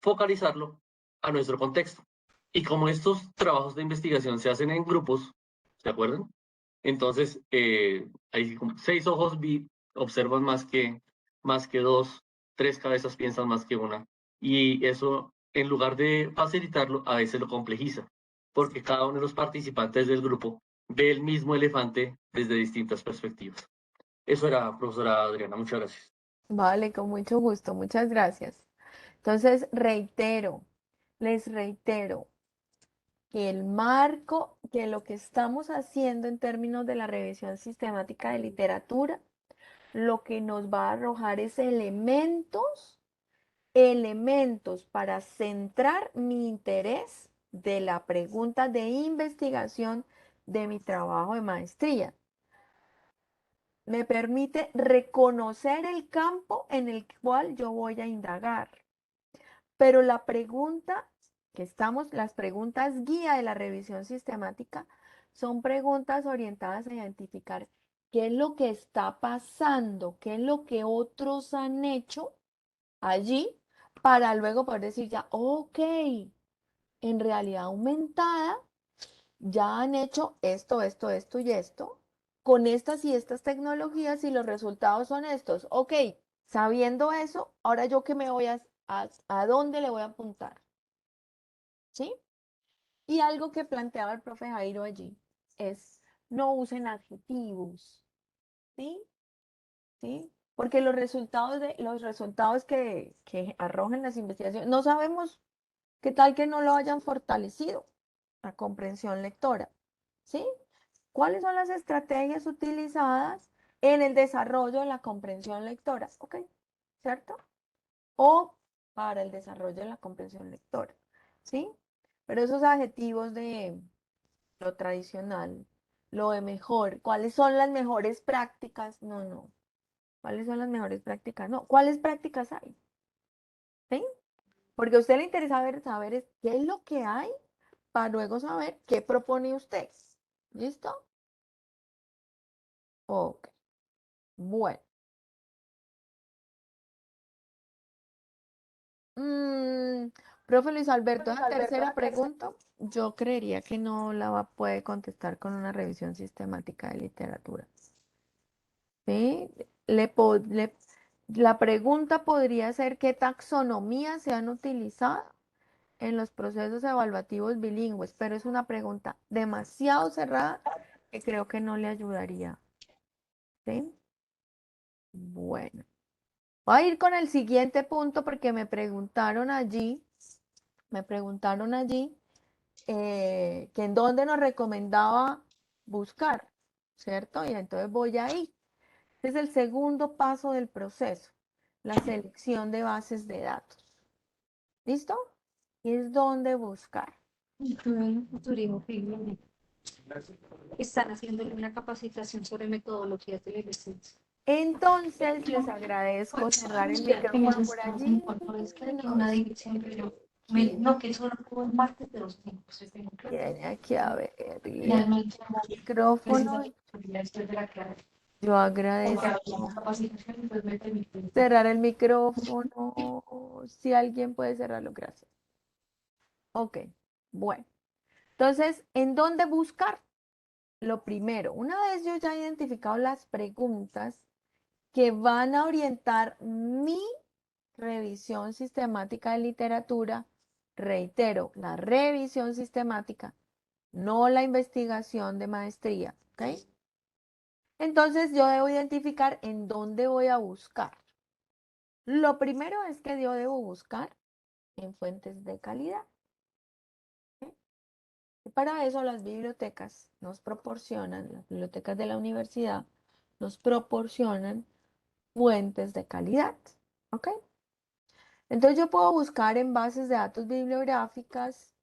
focalizarlo a nuestro contexto. Y como estos trabajos de investigación se hacen en grupos, ¿se acuerdan? Entonces, hay 6 ojos observan más que 2, 3 cabezas piensan más que una. Y eso, en lugar de facilitarlo, a veces lo complejiza, porque cada uno de los participantes del grupo ve el mismo elefante desde distintas perspectivas. Eso era, profesora Adriana, muchas gracias. Vale, con mucho gusto. Muchas gracias. Entonces, les reitero que el marco, que lo que estamos haciendo en términos de la revisión sistemática de literatura, lo que nos va a arrojar es elementos para centrar mi interés de la pregunta de investigación de mi trabajo de maestría. Me permite reconocer el campo en el cual yo voy a indagar. Pero la pregunta las preguntas guía de la revisión sistemática son preguntas orientadas a identificar qué es lo que está pasando, qué es lo que otros han hecho allí, para luego poder decir ya, ok, en realidad aumentada, ya han hecho esto, esto y esto, con estas y estas tecnologías y los resultados son estos. Ok, sabiendo eso, ahora yo qué me voy a dónde le voy a apuntar. ¿Sí? Y algo que planteaba el profe Jairo allí es no usen adjetivos. ¿Sí? ¿Sí? Porque los resultados que arrojan las investigaciones, no sabemos qué tal que no lo hayan fortalecido, la comprensión lectora. ¿Sí? ¿Cuáles son las estrategias utilizadas en el desarrollo de la comprensión lectora? ¿Ok? ¿Cierto? O para el desarrollo de la comprensión lectora. ¿Sí? Pero esos adjetivos de lo tradicional, lo de mejor, ¿cuáles son las mejores prácticas? No. ¿Cuáles son las mejores prácticas? No. ¿Cuáles prácticas hay? ¿Sí? Porque a usted le interesa saber qué es lo que hay para luego saber qué propone usted. ¿Listo? Ok. Bueno. Mm, profe Luis Alberto, la tercera pregunta, yo creería que no la va a poder contestar con una revisión sistemática de literatura. ¿Sí? La pregunta podría ser qué taxonomías se han utilizado en los procesos evaluativos bilingües, pero es una pregunta demasiado cerrada que creo que no le ayudaría. ¿Sí? Bueno, voy a ir con el siguiente punto porque me preguntaron allí que en dónde nos recomendaba buscar, ¿cierto? Y entonces voy ahí. Este es el segundo paso del proceso, la selección de bases de datos. ¿Listo? Y es dónde buscar. Turismo Figli. Están haciéndole una capacitación sobre metodologías de la investigación. Entonces, les agradezco cerrar el micrófono por allí. Una división, pero no, que solo puedo martes de 2 tiempos. Tiene aquí a ver, Realmente, micrófono. Yo agradezco. capacitación, entonces me permite. Cerrar el micrófono. Si alguien puede cerrarlo, gracias. Ok, bueno. Entonces, ¿en dónde buscar? Lo primero, una vez yo ya he identificado las preguntas que van a orientar mi revisión sistemática de literatura, reitero, la revisión sistemática, no la investigación de maestría, ¿ok? Entonces yo debo identificar en dónde voy a buscar. Lo primero es que yo debo buscar en fuentes de calidad. ¿Ok? Y para eso las bibliotecas nos proporcionan, las bibliotecas de la universidad nos proporcionan fuentes de calidad. ¿Ok? Entonces yo puedo buscar en bases de datos bibliográficas,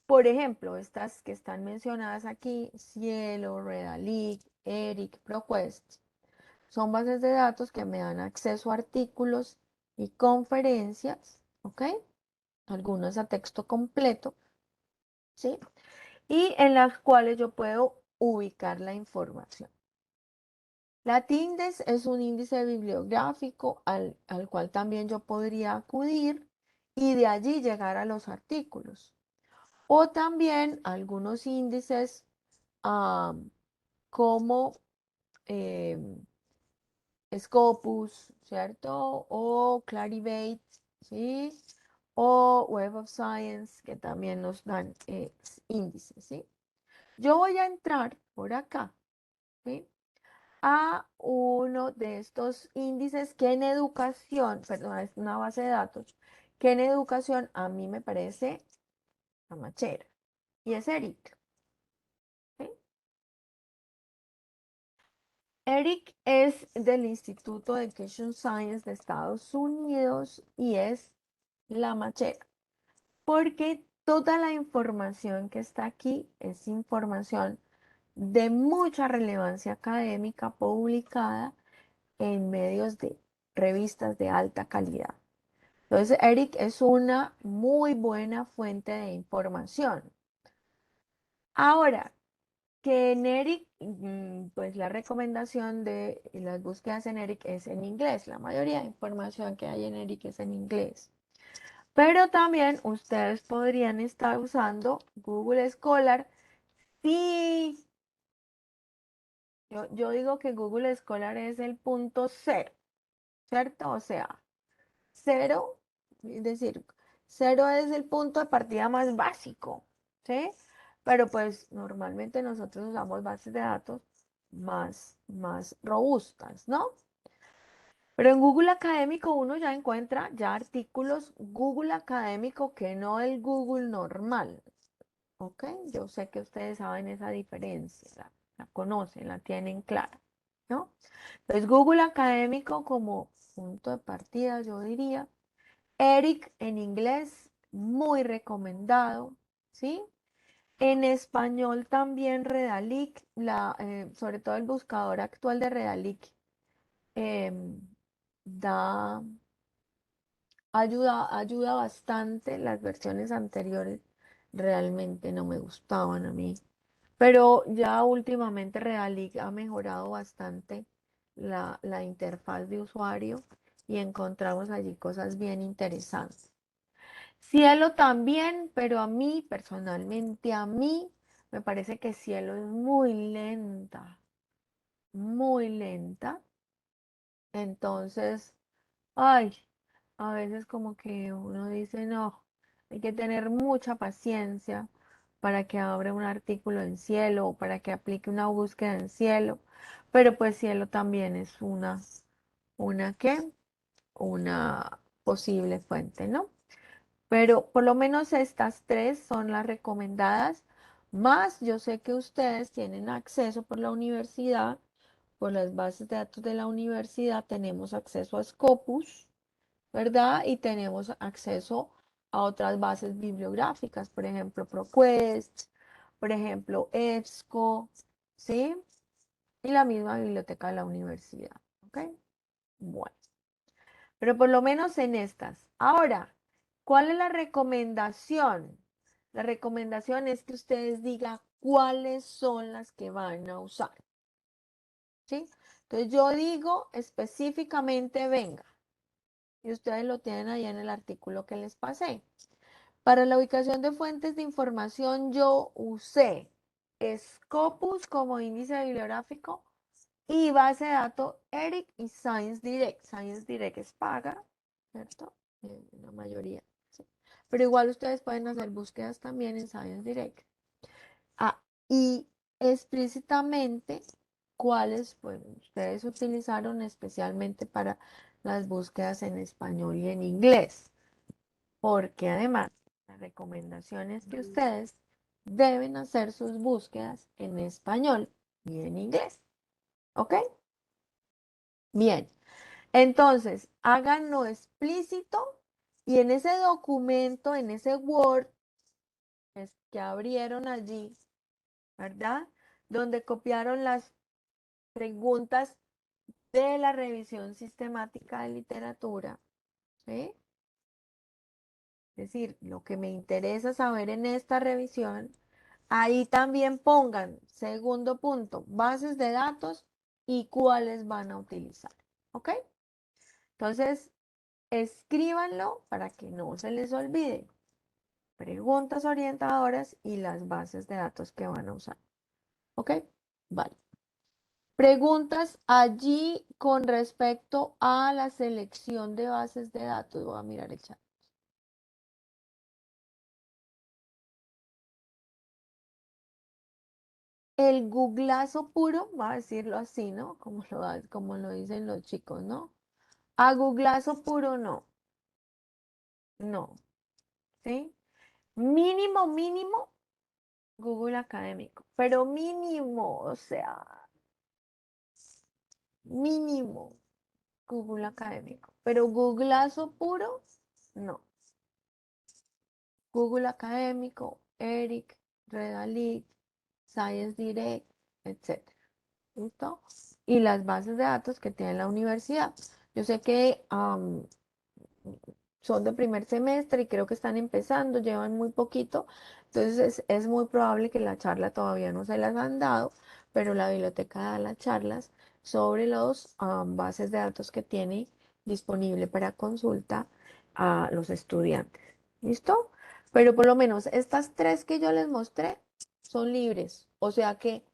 por ejemplo, estas que están mencionadas aquí, Cielo, Redalyc, ERIC, ProQuest. Son bases de datos que me dan acceso a artículos y conferencias, ¿ok? Algunas a texto completo, ¿sí? Y en las cuales yo puedo ubicar la información. La TINDES es un índice bibliográfico al cual también yo podría acudir y de allí llegar a los artículos. O también algunos índices como Scopus, ¿cierto? O Clarivate, ¿sí? O Web of Science, que también nos dan índices, ¿sí? Yo voy a entrar por acá, ¿sí? A uno de estos índices que en educación, perdón, es una base de datos, que en educación a mí me parece la machera, y es ERIC. ¿Sí? ERIC es del Instituto de Education Science de Estados Unidos y es la machera, porque toda la información que está aquí es información de mucha relevancia académica publicada en medios de revistas de alta calidad. Entonces, ERIC es una muy buena fuente de información. Ahora, que en ERIC, pues la recomendación de las búsquedas en ERIC es en inglés. La mayoría de información que hay en ERIC es en inglés. Pero también ustedes podrían estar usando Google Scholar. Sí, yo digo que Google Scholar es el punto cero, ¿cierto? O sea, cero, es decir, cero es el punto de partida más básico, ¿sí? Pero pues normalmente nosotros usamos bases de datos más robustas, ¿no? Pero en Google Académico uno ya encuentra ya artículos Google Académico que no el Google normal, ¿ok? Yo sé que ustedes saben esa diferencia, la conocen, la tienen clara, ¿no? Entonces Google Académico como punto de partida, yo diría. ERIC en inglés, muy recomendado, ¿sí? En español también Redalyc, sobre todo el buscador actual de Redalyc, em, da, ayuda bastante. Las versiones anteriores realmente no me gustaban a mí Pero ya últimamente Realic ha mejorado bastante la interfaz de usuario y encontramos allí cosas bien interesantes. Cielo también, pero a mí, personalmente, a mí, me parece que Cielo es muy lenta, muy lenta. Entonces, ay, a veces como que uno dice, no, hay que tener mucha paciencia para que abra un artículo en Cielo o para que aplique una búsqueda en Cielo. Pero pues Cielo también es ¿qué? Una posible fuente, ¿no? Pero por lo menos estas tres son las recomendadas. Más yo sé que ustedes tienen acceso por la universidad, por las bases de datos de la universidad, tenemos acceso a Scopus, ¿verdad? Y tenemos acceso a otras bases bibliográficas, por ejemplo, ProQuest, por ejemplo, EBSCO, ¿sí? Y la misma biblioteca de la universidad, ¿ok? Bueno. Pero por lo menos en estas. Ahora, ¿cuál es la recomendación? La recomendación es que ustedes digan cuáles son las que van a usar. ¿Sí? Entonces yo digo específicamente venga. Y ustedes lo tienen ahí en el artículo que les pasé. Para la ubicación de fuentes de información yo usé Scopus como índice bibliográfico y base de datos ERIC y Science Direct. Science Direct es paga, ¿cierto? La mayoría. ¿Sí? Pero igual ustedes pueden hacer búsquedas también en Science Direct. Ah, y explícitamente cuáles pues, ustedes utilizaron especialmente para las búsquedas en español y en inglés. Porque además, la recomendación es que ustedes deben hacer sus búsquedas en español y en inglés. ¿Ok? Bien. Entonces, háganlo explícito y en ese documento, en ese Word que abrieron allí, ¿verdad? Donde copiaron las preguntas de la revisión sistemática de literatura, ¿sí? Es decir, lo que me interesa saber en esta revisión, ahí también pongan, segundo punto, bases de datos y cuáles van a utilizar, ¿ok? Entonces, escríbanlo para que no se les olvide. Preguntas orientadoras y las bases de datos que van a usar. ¿Ok? Vale. Preguntas allí con respecto a la selección de bases de datos. Voy a mirar el chat. El googlazo puro, va a decirlo así, ¿no? Como lo dicen los chicos, ¿no? A googlazo puro no. No. ¿Sí? Mínimo, mínimo, Google académico. Pero mínimo, o sea, mínimo Google académico. Pero googlazo puro, no. Google académico, ERIC, Redalit, Science Direct, etc. ¿Listo? Y las bases de datos que tiene la universidad. Yo sé que son de primer semestre y creo que están empezando, llevan muy poquito, entonces es muy probable que la charla todavía no se las han dado, pero la biblioteca da las charlas sobre las bases de datos que tiene disponible para consulta a los estudiantes. ¿Listo? Pero por lo menos estas tres que yo les mostré son libres, o sea que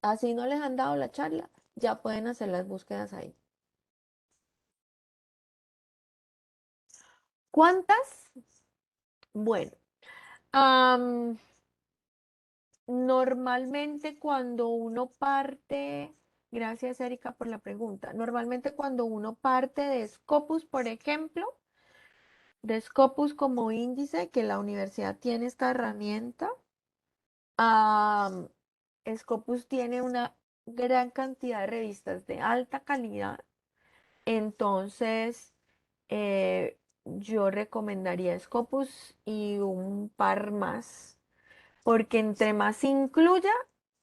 así no les han dado la charla, ya pueden hacer las búsquedas ahí. ¿Cuántas? Bueno, normalmente cuando uno parte, gracias Erika por la pregunta, normalmente cuando uno parte de Scopus, por ejemplo, de Scopus como índice, que la universidad tiene esta herramienta, Scopus tiene una gran cantidad de revistas de alta calidad, entonces yo recomendaría Scopus y un par más porque entre más incluya,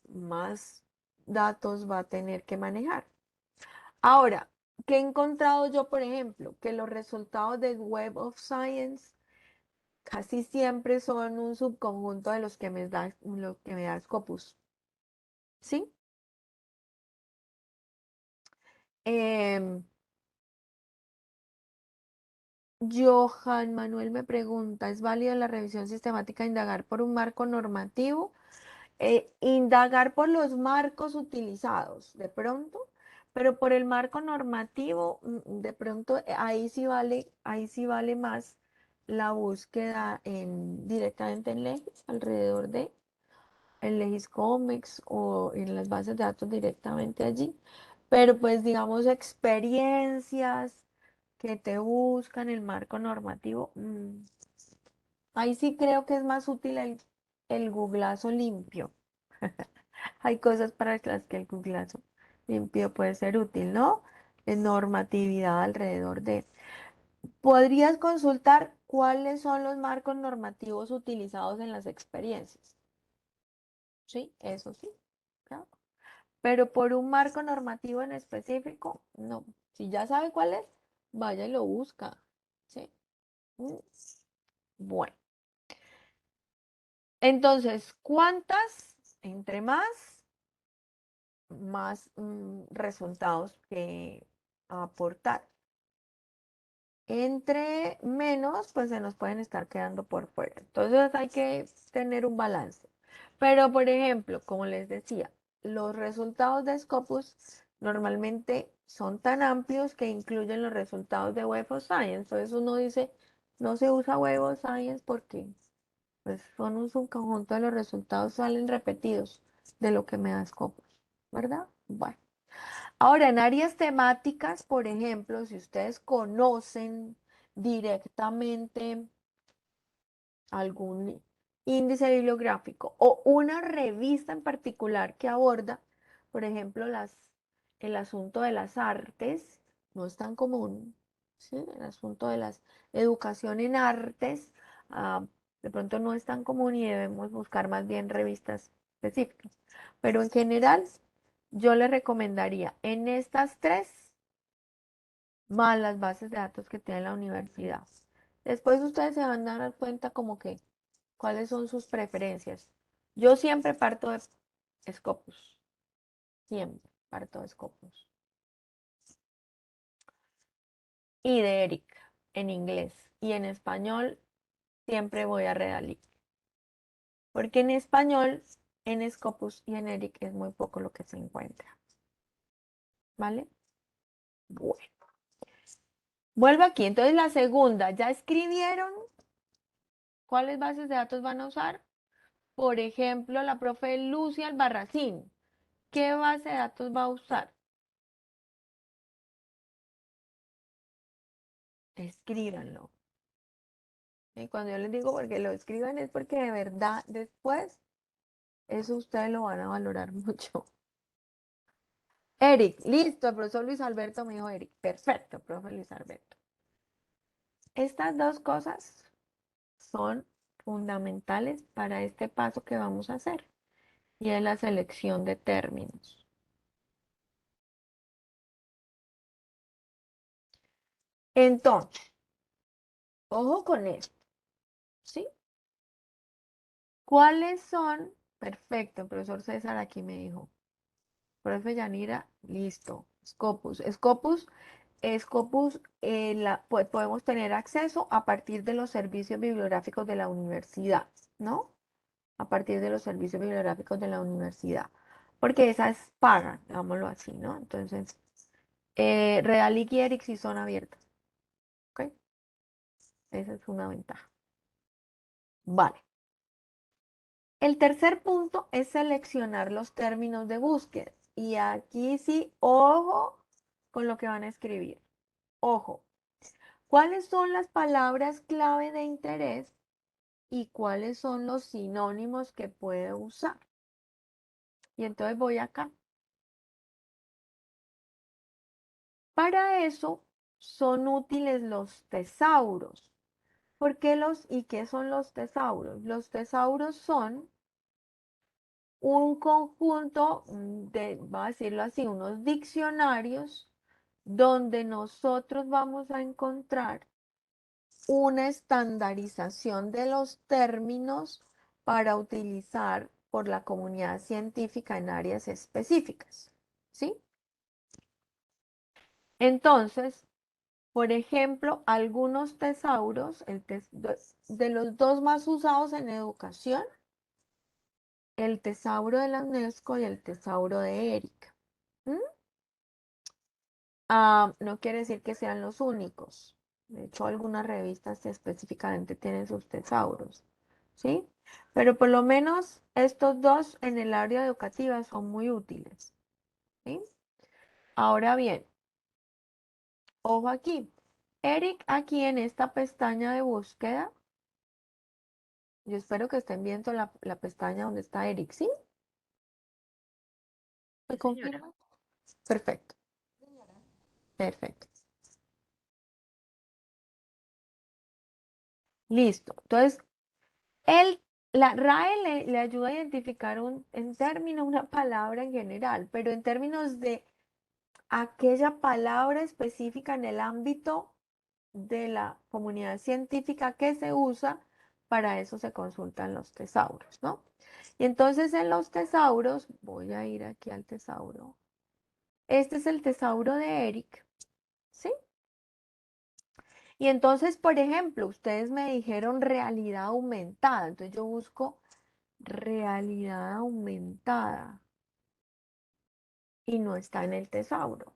más datos va a tener que manejar. Ahora, ¿qué he encontrado yo, por ejemplo? Que los resultados de Web of Science casi siempre son un subconjunto de los que lo que me da Scopus. ¿Sí? Em, Johan Manuel me pregunta, ¿es válida la revisión sistemática indagar por un marco normativo? Indagar por los marcos utilizados, de pronto, pero por el marco normativo, de pronto, ahí sí vale más la búsqueda directamente en Legis, alrededor de en Legis Comics o en las bases de datos directamente allí. Pero pues digamos experiencias que te buscan el marco normativo, ahí sí creo que es más útil el googlazo limpio. Hay cosas para las que el googlazo limpio puede ser útil, ¿no? En normatividad alrededor de. Podrías consultar cuáles son los marcos normativos utilizados en las experiencias. Sí, eso sí, claro. Pero por un marco normativo en específico, no. Si ya sabe cuál es, vaya y lo busca. ¿Sí? Mm, Bueno, entonces, ¿cuántas? Entre más resultados que aportar. Entre menos, pues se nos pueden estar quedando por fuera. Entonces hay que tener un balance. Pero, por ejemplo, como les decía, los resultados de Scopus normalmente son tan amplios que incluyen los resultados de Web of Science. Entonces uno dice, no se usa Web of Science porque pues, son un subconjunto de los resultados, salen repetidos de lo que me da Scopus, ¿verdad? Bueno. Ahora, en áreas temáticas, por ejemplo, si ustedes conocen directamente algún índice bibliográfico o una revista en particular que aborda, por ejemplo, el asunto de las artes, no es tan común, ¿sí? El asunto de la educación en artes, de pronto no es tan común y debemos buscar más bien revistas específicas. Pero en general, yo les recomendaría en estas tres, más las bases de datos que tiene la universidad. Después ustedes se van a dar cuenta como que cuáles son sus preferencias. Yo siempre parto de Scopus. Siempre parto de Scopus. Y de Eric en inglés. Y en español siempre voy a Redalyc. Porque en español, en Scopus y en Eric es muy poco lo que se encuentra. ¿Vale? Bueno. Vuelvo aquí. Entonces la segunda, ¿ya escribieron cuáles bases de datos van a usar? Por ejemplo, la profe Lucia Albarracín. ¿Qué base de datos va a usar? Escríbanlo. Y cuando yo les digo porque lo escriban es porque de verdad después eso ustedes lo van a valorar mucho. Eric, listo, el profesor Luis Alberto me dijo Eric. Perfecto, profe Luis Alberto. Estas dos cosas son fundamentales para este paso que vamos a hacer y es la selección de términos. Entonces, ojo con esto, ¿sí? ¿Cuáles son? Perfecto, el profesor César aquí me dijo. Profe Yanira, listo. Scopus. Scopus podemos tener acceso a partir de los servicios bibliográficos de la universidad, ¿no? A partir de los servicios bibliográficos de la universidad. Porque esas pagan, digámoslo así, ¿no? Entonces, Redalyc y Eric sí son abiertas. ¿Ok? Esa es una ventaja. Vale. El tercer punto es seleccionar los términos de búsqueda. Y aquí sí, ojo con lo que van a escribir. Ojo. ¿Cuáles son las palabras clave de interés y cuáles son los sinónimos que puede usar? Y entonces voy acá. Para eso son útiles los tesauros. ¿Por qué y qué son los tesauros? Los tesauros son un conjunto de, vamos a decirlo así, unos diccionarios donde nosotros vamos a encontrar una estandarización de los términos para utilizar por la comunidad científica en áreas específicas, ¿sí? Entonces, por ejemplo, algunos tesauros, de los dos más usados en educación, el tesauro de la UNESCO y el tesauro de Eric. No quiere decir que sean los únicos. De hecho, algunas revistas específicamente tienen sus tesauros, ¿sí? Pero por lo menos estos dos en el área educativa son muy útiles, ¿sí? Ahora bien, ojo aquí. Eric, aquí en esta pestaña de búsqueda, yo espero que estén viendo la pestaña donde está Eric, ¿sí? ¿Me confirman? Perfecto. Perfecto. Listo. Entonces, la RAE le ayuda a identificar en términos, una palabra en general, pero en términos de aquella palabra específica en el ámbito de la comunidad científica que se usa, para eso se consultan los tesauros, ¿no? Y entonces en los tesauros, voy a ir aquí al tesauro. Este es el tesauro de Eric, ¿sí? Y entonces, por ejemplo, ustedes me dijeron realidad aumentada, entonces yo busco realidad aumentada y no está en el tesauro,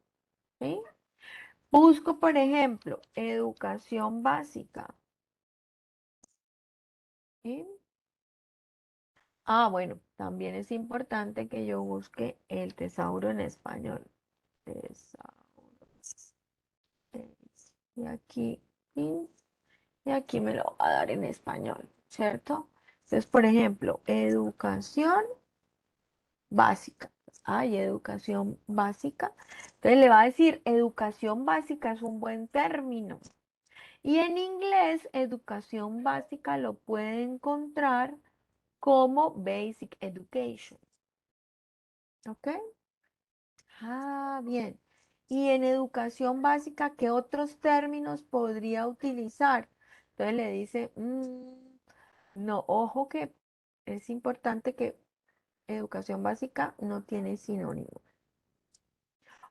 ¿sí? Busco, por ejemplo, educación básica, ¿sí? Bueno, también es importante que yo busque el tesauro en español. Tesauro. Y aquí, y aquí me lo va a dar en español, ¿cierto? Entonces, por ejemplo, educación básica. Hay educación básica. Entonces le va a decir, educación básica es un buen término. Y en inglés, educación básica lo puede encontrar como Basic Education. ¿Ok? Bien. Y en educación básica, ¿qué otros términos podría utilizar? Entonces le dice, no, ojo que es importante que educación básica no tiene sinónimo.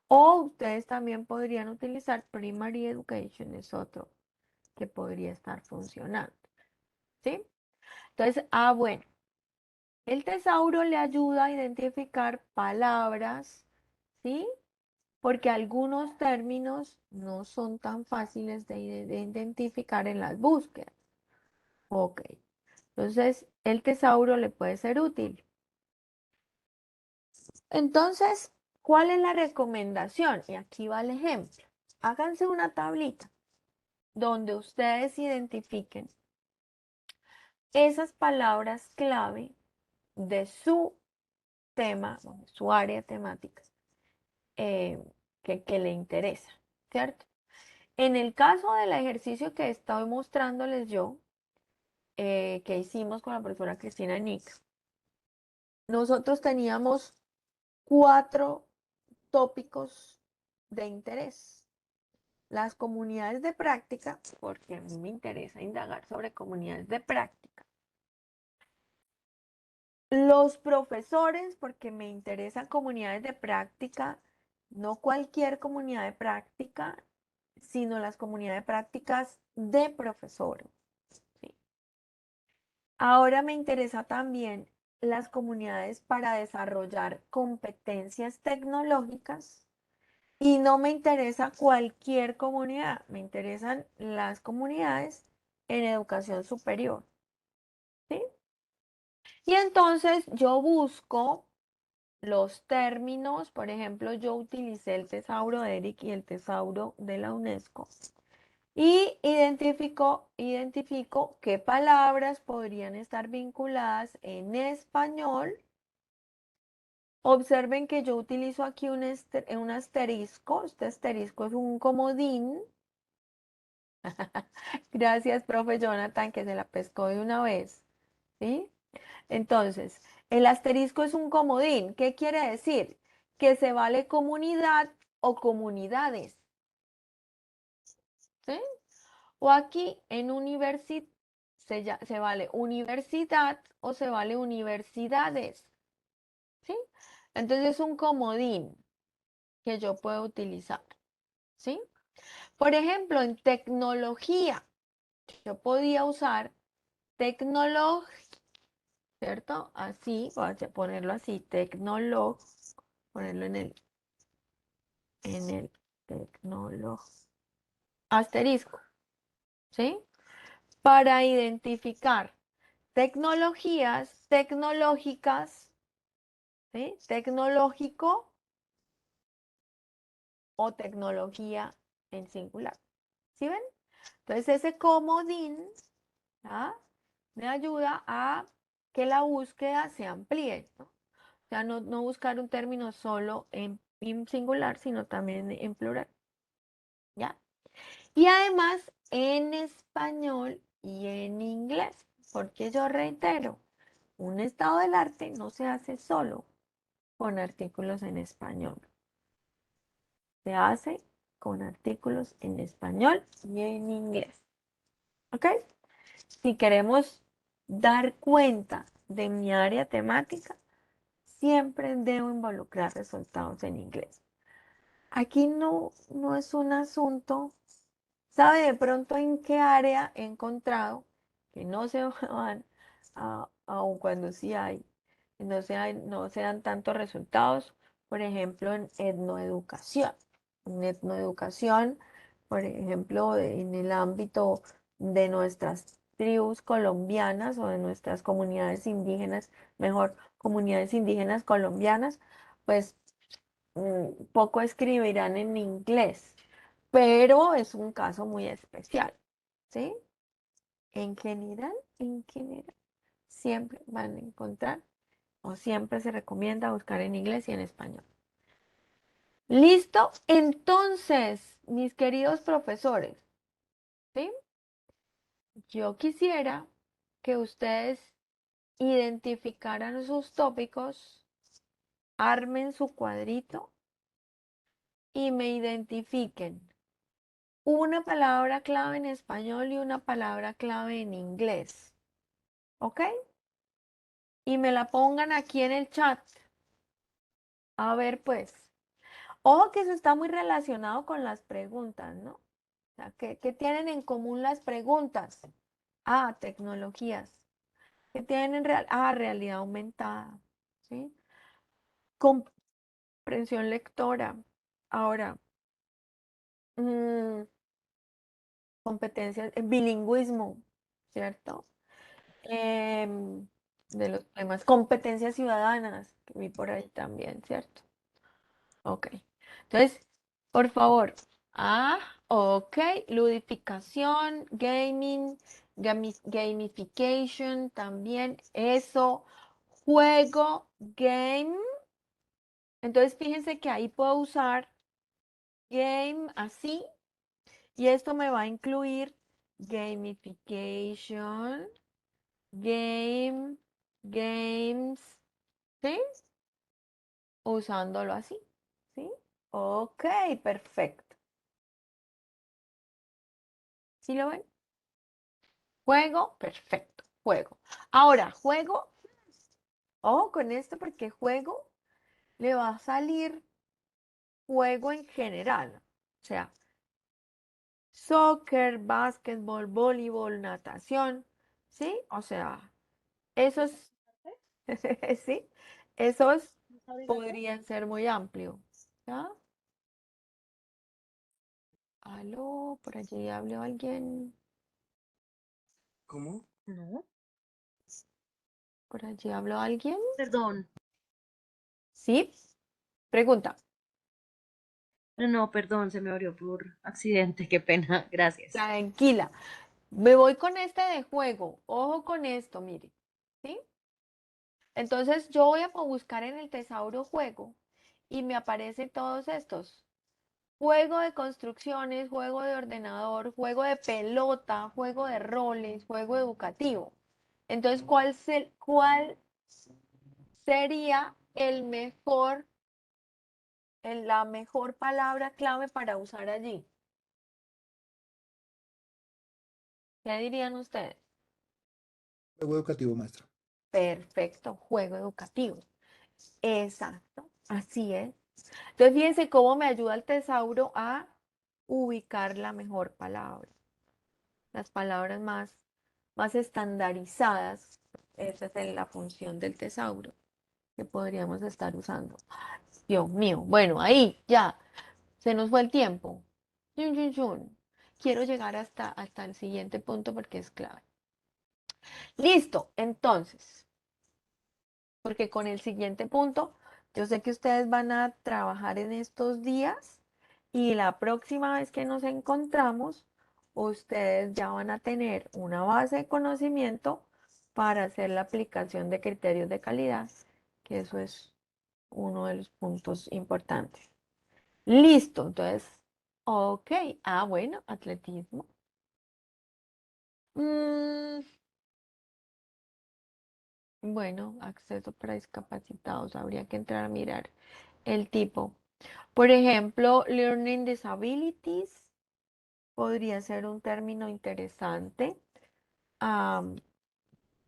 O ustedes también podrían utilizar Primary Education, es otro que podría estar funcionando, ¿sí? Entonces, bueno, el tesauro le ayuda a identificar palabras, ¿sí? Porque algunos términos no son tan fáciles de identificar en las búsquedas. Ok, entonces el tesauro le puede ser útil. Entonces, ¿cuál es la recomendación? Y aquí va el ejemplo. Háganse una tablita donde ustedes identifiquen esas palabras clave de su tema, de su área temática que le interesa, ¿cierto? En el caso del ejercicio que estoy mostrándoles yo, que hicimos con la profesora Cristina Nick, nosotros teníamos 4 tópicos de interés. Las comunidades de práctica, porque a mí me interesa indagar sobre comunidades de práctica. Los profesores, porque me interesan comunidades de práctica, no cualquier comunidad de práctica, sino las comunidades de prácticas de profesores. ¿Sí? Ahora me interesa también las comunidades para desarrollar competencias tecnológicas. Y no me interesa cualquier comunidad, me interesan las comunidades en educación superior, ¿sí? Y entonces yo busco los términos, por ejemplo, yo utilicé el tesauro de Eric y el tesauro de la UNESCO y identifico qué palabras podrían estar vinculadas en español. Observen que yo utilizo aquí un asterisco. Este asterisco es un comodín. Gracias, profe Jonathan, que se la pescó de una vez. ¿Sí? Entonces, el asterisco es un comodín. ¿Qué quiere decir? Que se vale comunidad o comunidades. ¿Sí? O aquí en universidad se vale universidad o se vale universidades. ¿Sí? Entonces es un comodín que yo puedo utilizar. ¿Sí? Por ejemplo, en tecnología, yo podía usar tecnología, ¿cierto? Así, voy a ponerlo así, ponerlo en el tecnolo, asterisco, ¿sí? Para identificar tecnologías tecnológicas, ¿sí? Tecnológico o tecnología en singular. ¿Sí ven? Entonces ese comodín, ¿ah? Me ayuda a que la búsqueda se amplíe, ¿no? O sea, no buscar un término solo en singular, sino también en plural. ¿Ya? Y además en español y en inglés, porque yo reitero, un estado del arte no se hace solo con artículos en español. Se hace con artículos en español y en inglés. ¿Ok? Si queremos dar cuenta de mi área temática, siempre debo involucrar resultados en inglés. Aquí no es un asunto, ¿sabe de pronto en qué área he encontrado que no se van, aun cuando sí hay, no se dan tantos resultados? Por ejemplo, en etnoeducación. En etnoeducación, por ejemplo, en el ámbito de nuestras tribus colombianas o de nuestras comunidades indígenas, mejor, comunidades indígenas colombianas, pues poco escribirán en inglés, pero es un caso muy especial, ¿sí? En general, siempre van a encontrar o siempre se recomienda buscar en inglés y en español. ¿Listo? Entonces, mis queridos profesores, ¿sí? Yo quisiera que ustedes identificaran sus tópicos, armen su cuadrito y me identifiquen una palabra clave en español y una palabra clave en inglés. ¿Ok? Y me la pongan aquí en el chat. A ver, pues. Ojo que eso está muy relacionado con las preguntas, ¿no? O sea, ¿qué tienen en común las preguntas? Ah, tecnologías. ¿Qué tienen en realidad aumentada? ¿Sí? Comprensión lectora. Ahora, mm, competencias, bilingüismo, ¿cierto? em, de los temas, competencias ciudadanas, que vi por ahí también, ¿cierto? Ok. Entonces, por favor. Ah, ok. Ludificación, gaming, gamification también. Eso. Juego, game. Entonces, fíjense que ahí puedo usar game así. Y esto me va a incluir gamification. Game, games, ¿sí? Usándolo así, ¿sí? Ok, perfecto. ¿Sí lo ven? Juego, perfecto, juego. Ahora, juego, ojo con esto porque juego le va a salir juego en general. O sea, soccer, básquetbol, voleibol, natación, ¿sí? O sea, esos, ¿sí? Esos podrían ser muy amplios, ¿ya? Aló, por allí habló alguien. ¿Cómo? No, Por allí habló alguien. perdón. Sí, pregunta. No, perdón, se me abrió por accidente, qué pena, gracias. Tranquila. Me voy con este de juego. Ojo con esto, mire. ¿Sí? Entonces yo voy a buscar en el tesauro juego y me aparecen todos estos. Juego de construcciones, juego de ordenador, juego de pelota, juego de roles, juego educativo. Entonces, ¿cuál sería la mejor palabra clave para usar allí? ¿Qué dirían ustedes? Juego educativo, maestra. Perfecto, juego educativo. Exacto, así es. Entonces, fíjense cómo me ayuda el tesauro a ubicar la mejor palabra. Las palabras más estandarizadas. Esa es la función del tesauro que podríamos estar usando. Ay, Dios mío. Bueno, ahí ya. Se nos fue el tiempo. Yun, yun, yun. Quiero llegar hasta el siguiente punto porque es clave. Listo, entonces, porque con el siguiente punto, yo sé que ustedes van a trabajar en estos días y la próxima vez que nos encontramos, ustedes ya van a tener una base de conocimiento para hacer la aplicación de criterios de calidad, que eso es uno de los puntos importantes. Listo, entonces, ok. Ah, bueno, atletismo. Mm, bueno, acceso para discapacitados. Habría que entrar a mirar el tipo. Por ejemplo, Learning Disabilities podría ser un término interesante am,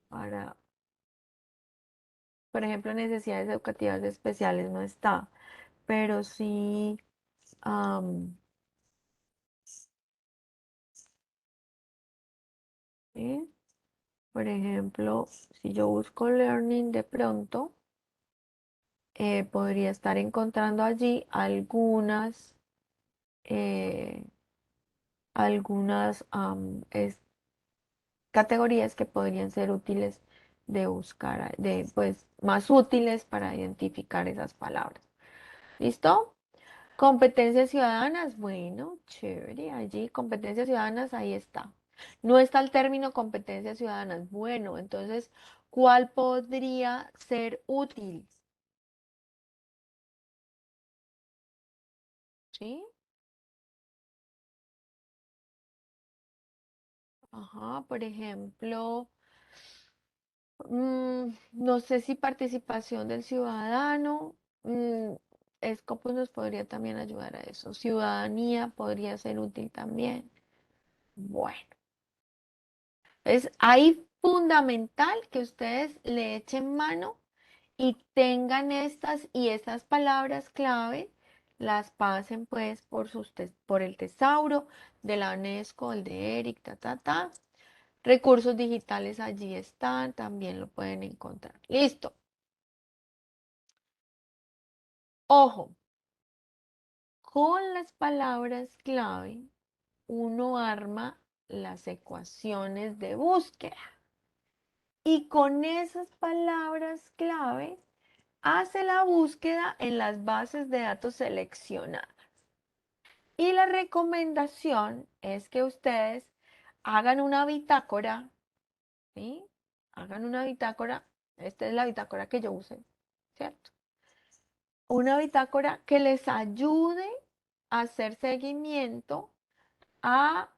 para, por ejemplo, necesidades educativas especiales no está, pero sí, am, ¿sí? Por ejemplo, si yo busco learning de pronto, podría estar encontrando allí eh, algunas categorías que podrían ser útiles de buscar, pues más útiles para identificar esas palabras. ¿Listo? Competencias ciudadanas, bueno, chévere, allí competencias ciudadanas, ahí está. No está el término competencias ciudadanas. Bueno, entonces, ¿cuál podría ser útil? ¿Sí? Ajá, por ejemplo, no sé si participación del ciudadano, mm, Scopus nos podría también ayudar a eso. Ciudadanía podría ser útil también. Bueno, es ahí fundamental que ustedes le echen mano y tengan estas y estas palabras clave, las pasen pues por el tesauro de la UNESCO, el de Eric, ta. Recursos digitales allí están, también lo pueden encontrar. Listo. Ojo, con las palabras clave uno arma las ecuaciones de búsqueda y con esas palabras clave hace la búsqueda en las bases de datos seleccionadas. Y la recomendación es que ustedes hagan una bitácora, ¿sí? Hagan una bitácora. Esta es la bitácora que yo usé, ¿cierto? Una bitácora que les ayude a hacer seguimiento a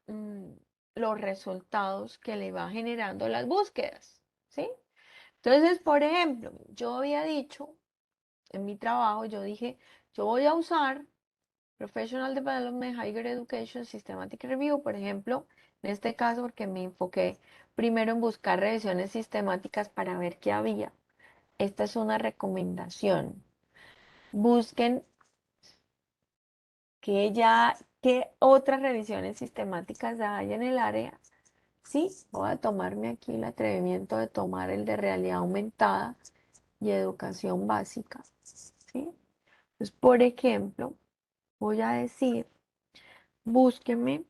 los resultados que le va generando las búsquedas, ¿sí? Entonces, por ejemplo, yo había dicho en mi trabajo, yo dije, yo voy a usar Professional Development, Higher Education, Systematic Review, por ejemplo, en este caso, porque me enfoqué primero en buscar revisiones sistemáticas para ver qué había. Esta es una recomendación. Busquen qué otras revisiones sistemáticas hay en el área. Sí, voy a tomarme aquí el atrevimiento de tomar el de realidad aumentada y educación básica. ¿Sí? Entonces, por ejemplo, voy a decir, búsqueme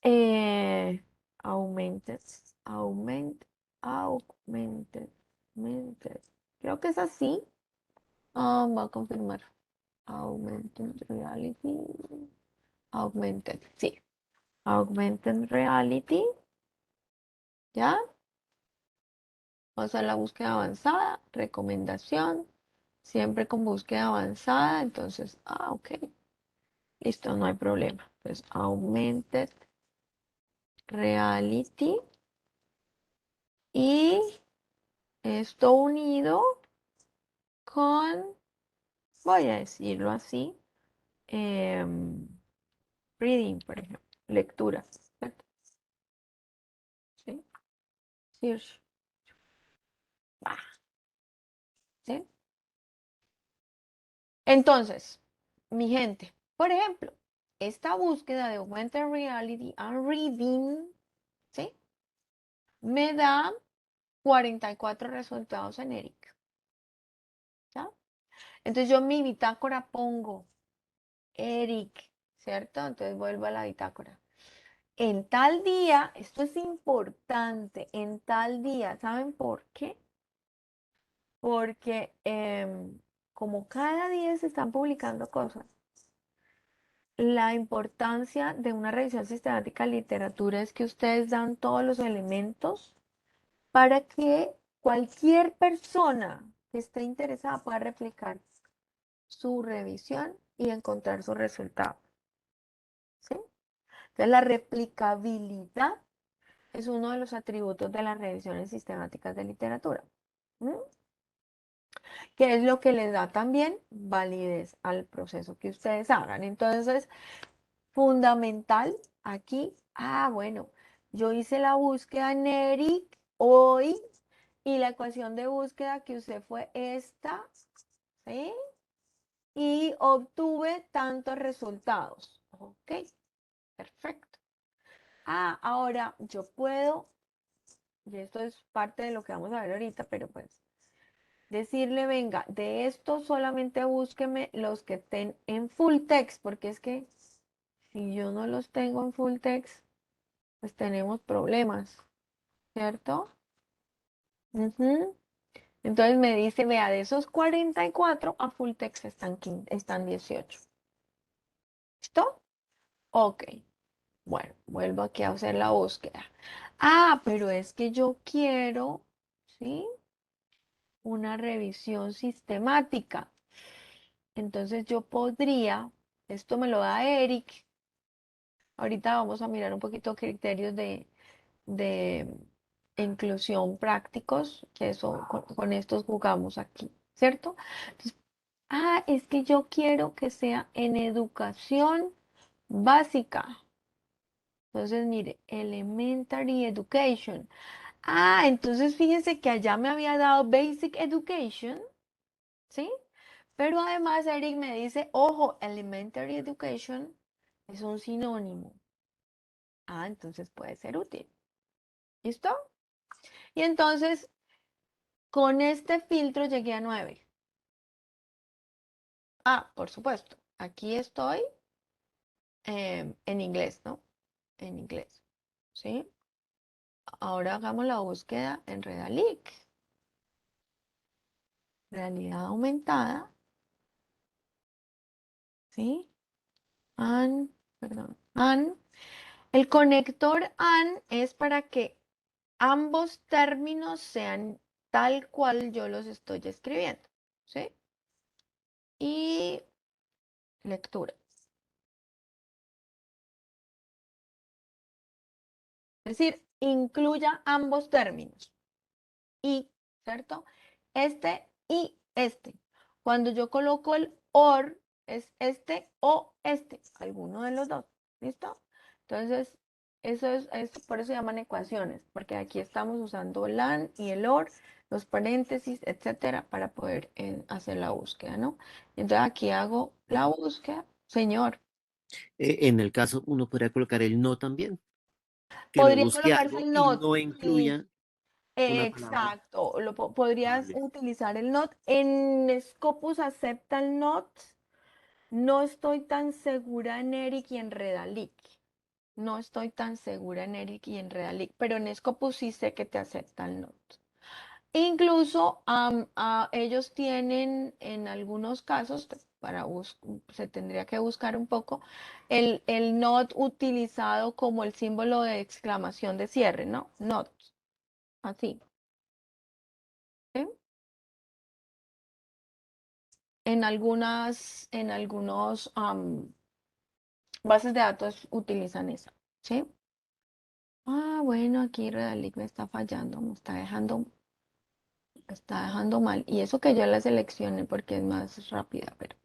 eh, augmented, augment, augmented, augmented. Creo que es así. Voy a confirmar. Augmented reality. Augmented, sí. Augmented reality. ¿Ya? Vamos a la búsqueda avanzada. Recomendación. Siempre con búsqueda avanzada. Entonces, ok. Listo, no hay problema. Pues augmented reality. Y esto unido con, voy a decirlo así, reading, por ejemplo, lectura, ¿cierto? Search. ¿Sí? Entonces, mi gente, por ejemplo, esta búsqueda de Augmented Reality and Reading, ¿sí? Me da 44 resultados en Eric. ¿Ya? Entonces yo en mi bitácora pongo Eric, ¿cierto? Entonces vuelvo a la bitácora. En tal día, esto es importante, en tal día, ¿saben por qué? Porque como cada día se están publicando cosas, la importancia de una revisión sistemática de literatura es que ustedes dan todos los elementos para que cualquier persona que esté interesada pueda replicar su revisión y encontrar su resultado. ¿Sí? Entonces, la replicabilidad es uno de los atributos de las revisiones sistemáticas de literatura. ¿Mm? Que es lo que les da también validez al proceso que ustedes hagan. Entonces, fundamental aquí, bueno, yo hice la búsqueda en Eric hoy y la ecuación de búsqueda que usé fue esta, ¿sí? Y obtuve tantos resultados. Ok, perfecto. Ahora yo puedo, y esto es parte de lo que vamos a ver ahorita, pero pues decirle, venga, de esto solamente búsqueme los que estén en full text, porque es que si yo no los tengo en full text, pues tenemos problemas, ¿cierto? Ujú. Entonces me dice, vea, de esos 44 a full text están 18. ¿Listo? Ok. Bueno, vuelvo aquí a hacer la búsqueda. Pero es que yo quiero, ¿sí? Una revisión sistemática. Entonces yo podría, esto me lo da Eric. Ahorita vamos a mirar un poquito criterios de inclusión prácticos, que eso con estos jugamos aquí, ¿cierto? Entonces, es que yo quiero que sea en educación básica. Entonces, mire, elementary education. Entonces fíjense que allá me había dado basic education, ¿sí? Pero además Eric me dice, ojo, elementary education es un sinónimo. Entonces puede ser útil. ¿Listo? Y entonces, con este filtro llegué a 9. Por supuesto, aquí estoy en inglés, ¿no? En inglés, ¿sí? Ahora hagamos la búsqueda en Redalic. Realidad aumentada, ¿sí? Perdón, El conector AND es para que ambos términos sean tal cual yo los estoy escribiendo, ¿sí? Y lectura. Es decir, incluya ambos términos. Y, ¿cierto? Este y este. Cuando yo coloco el OR, es este o este, alguno de los dos. ¿Listo? Entonces, por eso se llaman ecuaciones, porque aquí estamos usando LAN y el OR, los paréntesis, etcétera, para poder hacer la búsqueda, ¿no? Entonces aquí hago la búsqueda, señor. En el caso, uno podría colocar el no también, que lo Podría busque colocarse algo el y not, no sí. incluya una palabra. Exacto, podrías Vale. utilizar el not. En Scopus acepta el not. No estoy tan segura en Eric y en Redalic. No estoy tan segura en Eric y en Redalic, pero en Scopus sí sé que te acepta el not. Incluso ellos tienen en algunos casos, se tendría que buscar un poco, el not utilizado como el símbolo de exclamación de cierre, ¿no? Not, así. ¿Sí? En algunos bases de datos utilizan esa, ¿sí? Bueno, aquí Redalic me está fallando, me está dejando mal. Y eso que yo la seleccioné porque es más rápida, pero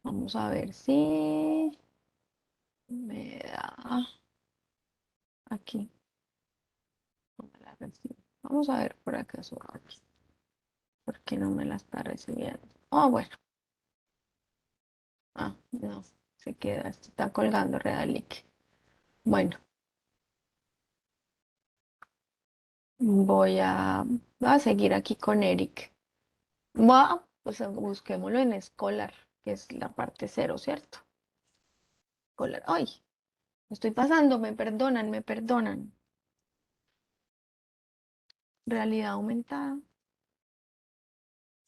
vamos a ver si me da aquí. No me la recibe. Vamos a ver por acá subo aquí. ¿Por qué no me la está recibiendo? Oh, bueno. Ah, no, se queda, está colgando Redalic. Bueno, voy a seguir aquí con Eric. Pues busquémoslo en Scholar, que es la parte 0, ¿cierto? Scholar. Ay, me estoy pasando, me perdonan, me perdonan. Realidad aumentada.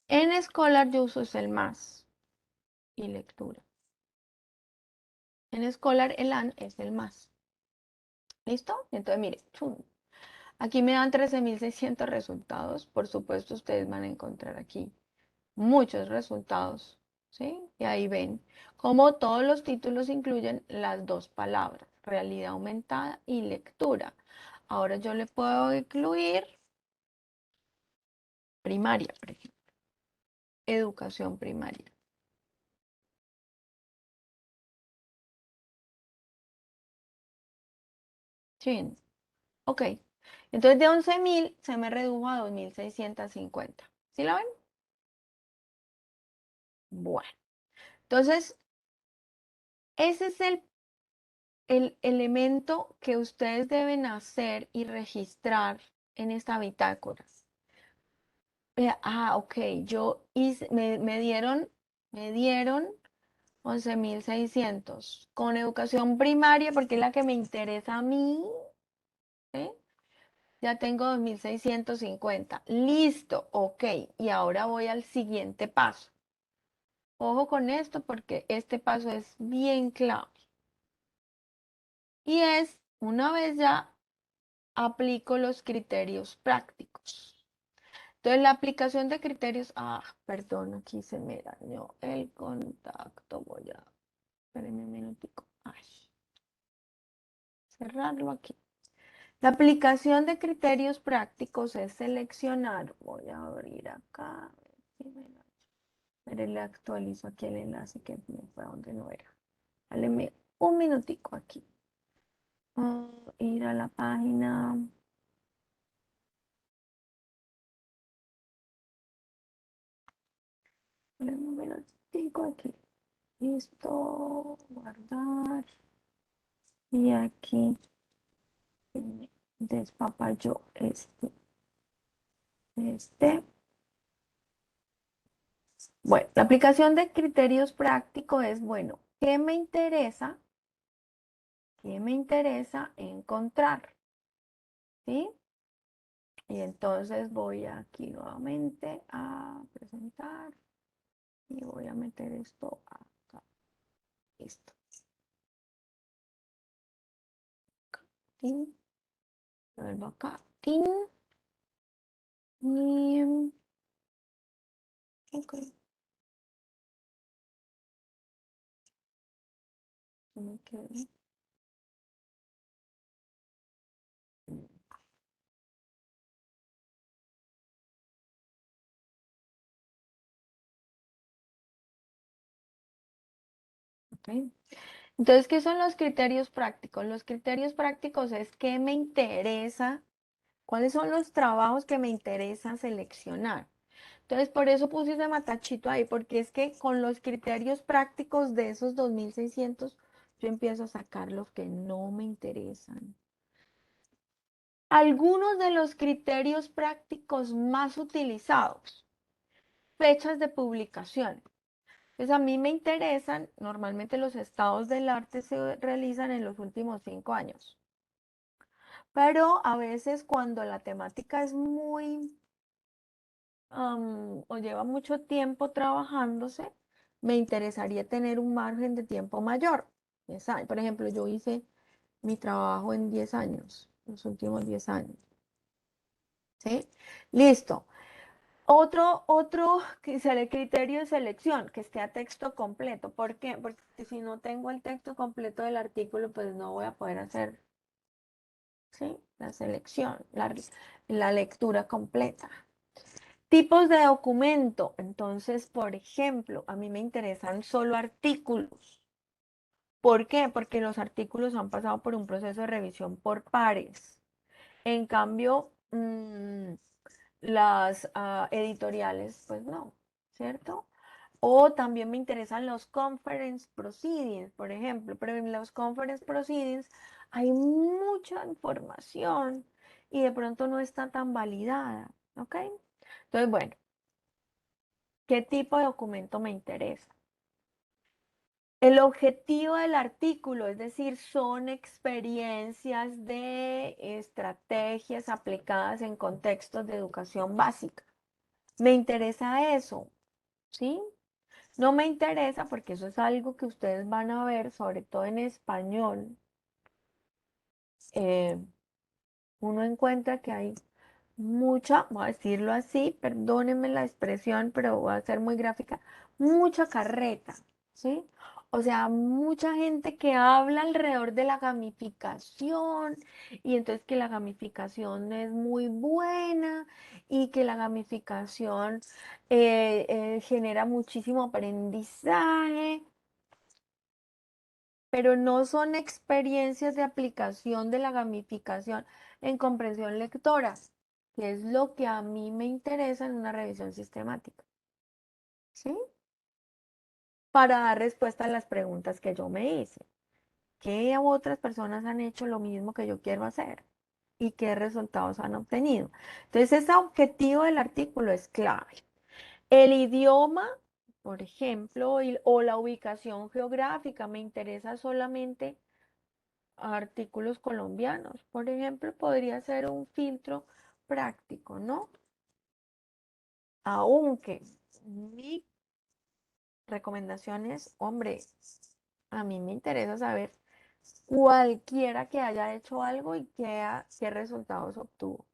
En Scholar yo uso es el más y lectura. En Scholar el AN es el más. ¿Listo? Entonces, mire, chum. Aquí me dan 13.600 resultados. Por supuesto, ustedes van a encontrar aquí muchos resultados, ¿sí? Y ahí ven cómo todos los títulos incluyen las dos palabras, realidad aumentada y lectura. Ahora yo le puedo incluir primaria, por ejemplo, educación primaria. Sí, ok. Entonces de 11.000 se me redujo a 2.650. ¿Sí la ven? Bueno, entonces ese es el elemento que ustedes deben hacer y registrar en esta bitácora. Ok, yo hice, me dieron 11.600 con educación primaria porque es la que me interesa a mí, ¿sí? Ya tengo 2.650. Listo, ok. Y ahora voy al siguiente paso. Ojo con esto porque este paso es bien clave. Y es, una vez ya aplico los criterios prácticos. Entonces, la aplicación de criterios, perdón, aquí se me dañó el contacto. Espérenme un minutico. Ay, cerrarlo aquí. La aplicación de criterios prácticos es seleccionar. Voy a abrir acá. Pero le actualizo aquí el enlace que me fue a donde no era. Dale un minutico aquí. Ir a la página. Un minutico aquí. Listo. Guardar. Y aquí despapalló este. Bueno, la aplicación de criterios prácticos es, bueno, ¿qué me interesa? ¿Qué me interesa encontrar? ¿Sí? Y entonces voy aquí nuevamente a presentar y voy a meter esto acá. Listo. Tin. Vuelvo acá. Tin. Y, ok. Me quedé. Ok. Entonces, ¿qué son los criterios prácticos? Los criterios prácticos es qué me interesa, cuáles son los trabajos que me interesa seleccionar. Entonces, por eso puse ese matachito ahí, porque es que con los criterios prácticos de esos 2.600, yo empiezo a sacar los que no me interesan. Algunos de los criterios prácticos más utilizados, fechas de publicación. Pues a mí me interesan, normalmente los estados del arte se realizan en los últimos 5 años. Pero a veces cuando la temática es muy o lleva mucho tiempo trabajándose, me interesaría tener un margen de tiempo mayor. Por ejemplo, yo hice mi trabajo en 10 años, los últimos 10 años. ¿Sí? Listo. Otro que será el criterio de selección, que esté a texto completo. ¿Por qué? Porque si no tengo el texto completo del artículo, pues no voy a poder hacer, ¿sí?, la selección, la lectura completa. Tipos de documento. Entonces, por ejemplo, a mí me interesan solo artículos. ¿Por qué? Porque los artículos han pasado por un proceso de revisión por pares. En cambio, las editoriales, pues no, ¿cierto? O también me interesan los conference proceedings, por ejemplo, pero en los conference proceedings hay mucha información y de pronto no está tan validada, ¿ok? Entonces, bueno, ¿qué tipo de documento me interesa? El objetivo del artículo, es decir, son experiencias de estrategias aplicadas en contextos de educación básica. Me interesa eso, ¿sí? No me interesa porque eso es algo que ustedes van a ver, sobre todo en español. Uno encuentra que hay mucha, voy a decirlo así, perdónenme la expresión, pero voy a ser muy gráfica, mucha carreta, ¿sí? O sea, mucha gente que habla alrededor de la gamificación y entonces que la gamificación es muy buena y que la gamificación genera muchísimo aprendizaje, pero no son experiencias de aplicación de la gamificación en comprensión lectora, que es lo que a mí me interesa en una revisión sistemática, ¿sí? Para dar respuesta a las preguntas que yo me hice. ¿Qué otras personas han hecho lo mismo que yo quiero hacer? ¿Y qué resultados han obtenido? Entonces, ese objetivo del artículo es clave. El idioma, por ejemplo, o la ubicación geográfica, me interesa solamente artículos colombianos. Por ejemplo, podría ser un filtro práctico, ¿no? Aunque mi recomendación es, hombre, a mí me interesa saber cualquiera que haya hecho algo y qué resultados obtuvo,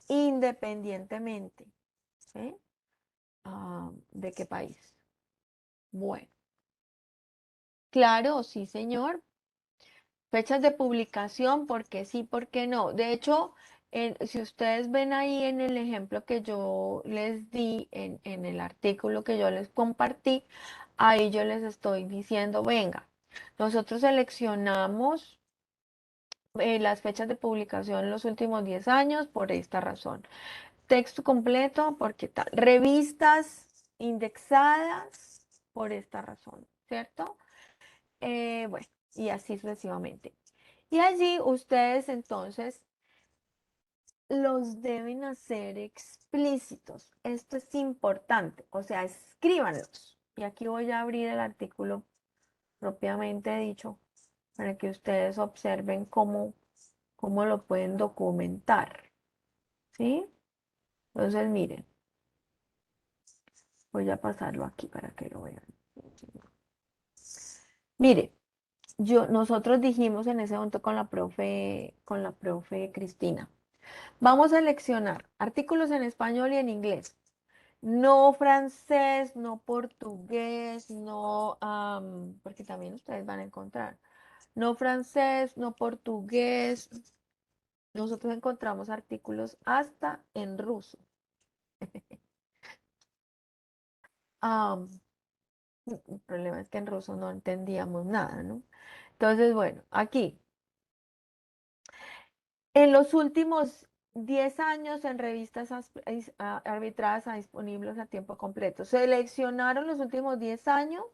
independientemente, ¿sí? ¿De qué país? Bueno, claro, sí, señor. Fechas de publicación, porque sí, porque no. De hecho, si ustedes ven ahí en el ejemplo que yo les di, en el artículo que yo les compartí, ahí yo les estoy diciendo, venga, nosotros seleccionamos las fechas de publicación en los últimos 10 años por esta razón. Texto completo, porque tal. Revistas indexadas por esta razón, ¿cierto? Bueno, y así sucesivamente. Y allí ustedes entonces los deben hacer explícitos. Esto es importante, o sea, escríbanlos. Y aquí voy a abrir el artículo propiamente dicho para que ustedes observen cómo lo pueden documentar. ¿Sí? Entonces, miren, voy a pasarlo aquí para que lo vean. Mire, nosotros dijimos en ese momento con la profe Cristina. Vamos a seleccionar artículos en español y en inglés. No francés, no portugués, no, porque también ustedes van a encontrar. No francés, no portugués. Nosotros encontramos artículos hasta en ruso. El problema es que en ruso no entendíamos nada, ¿no? Entonces, bueno, aquí. En los últimos 10 años en revistas arbitradas a disponibles a tiempo completo. Seleccionaron los últimos 10 años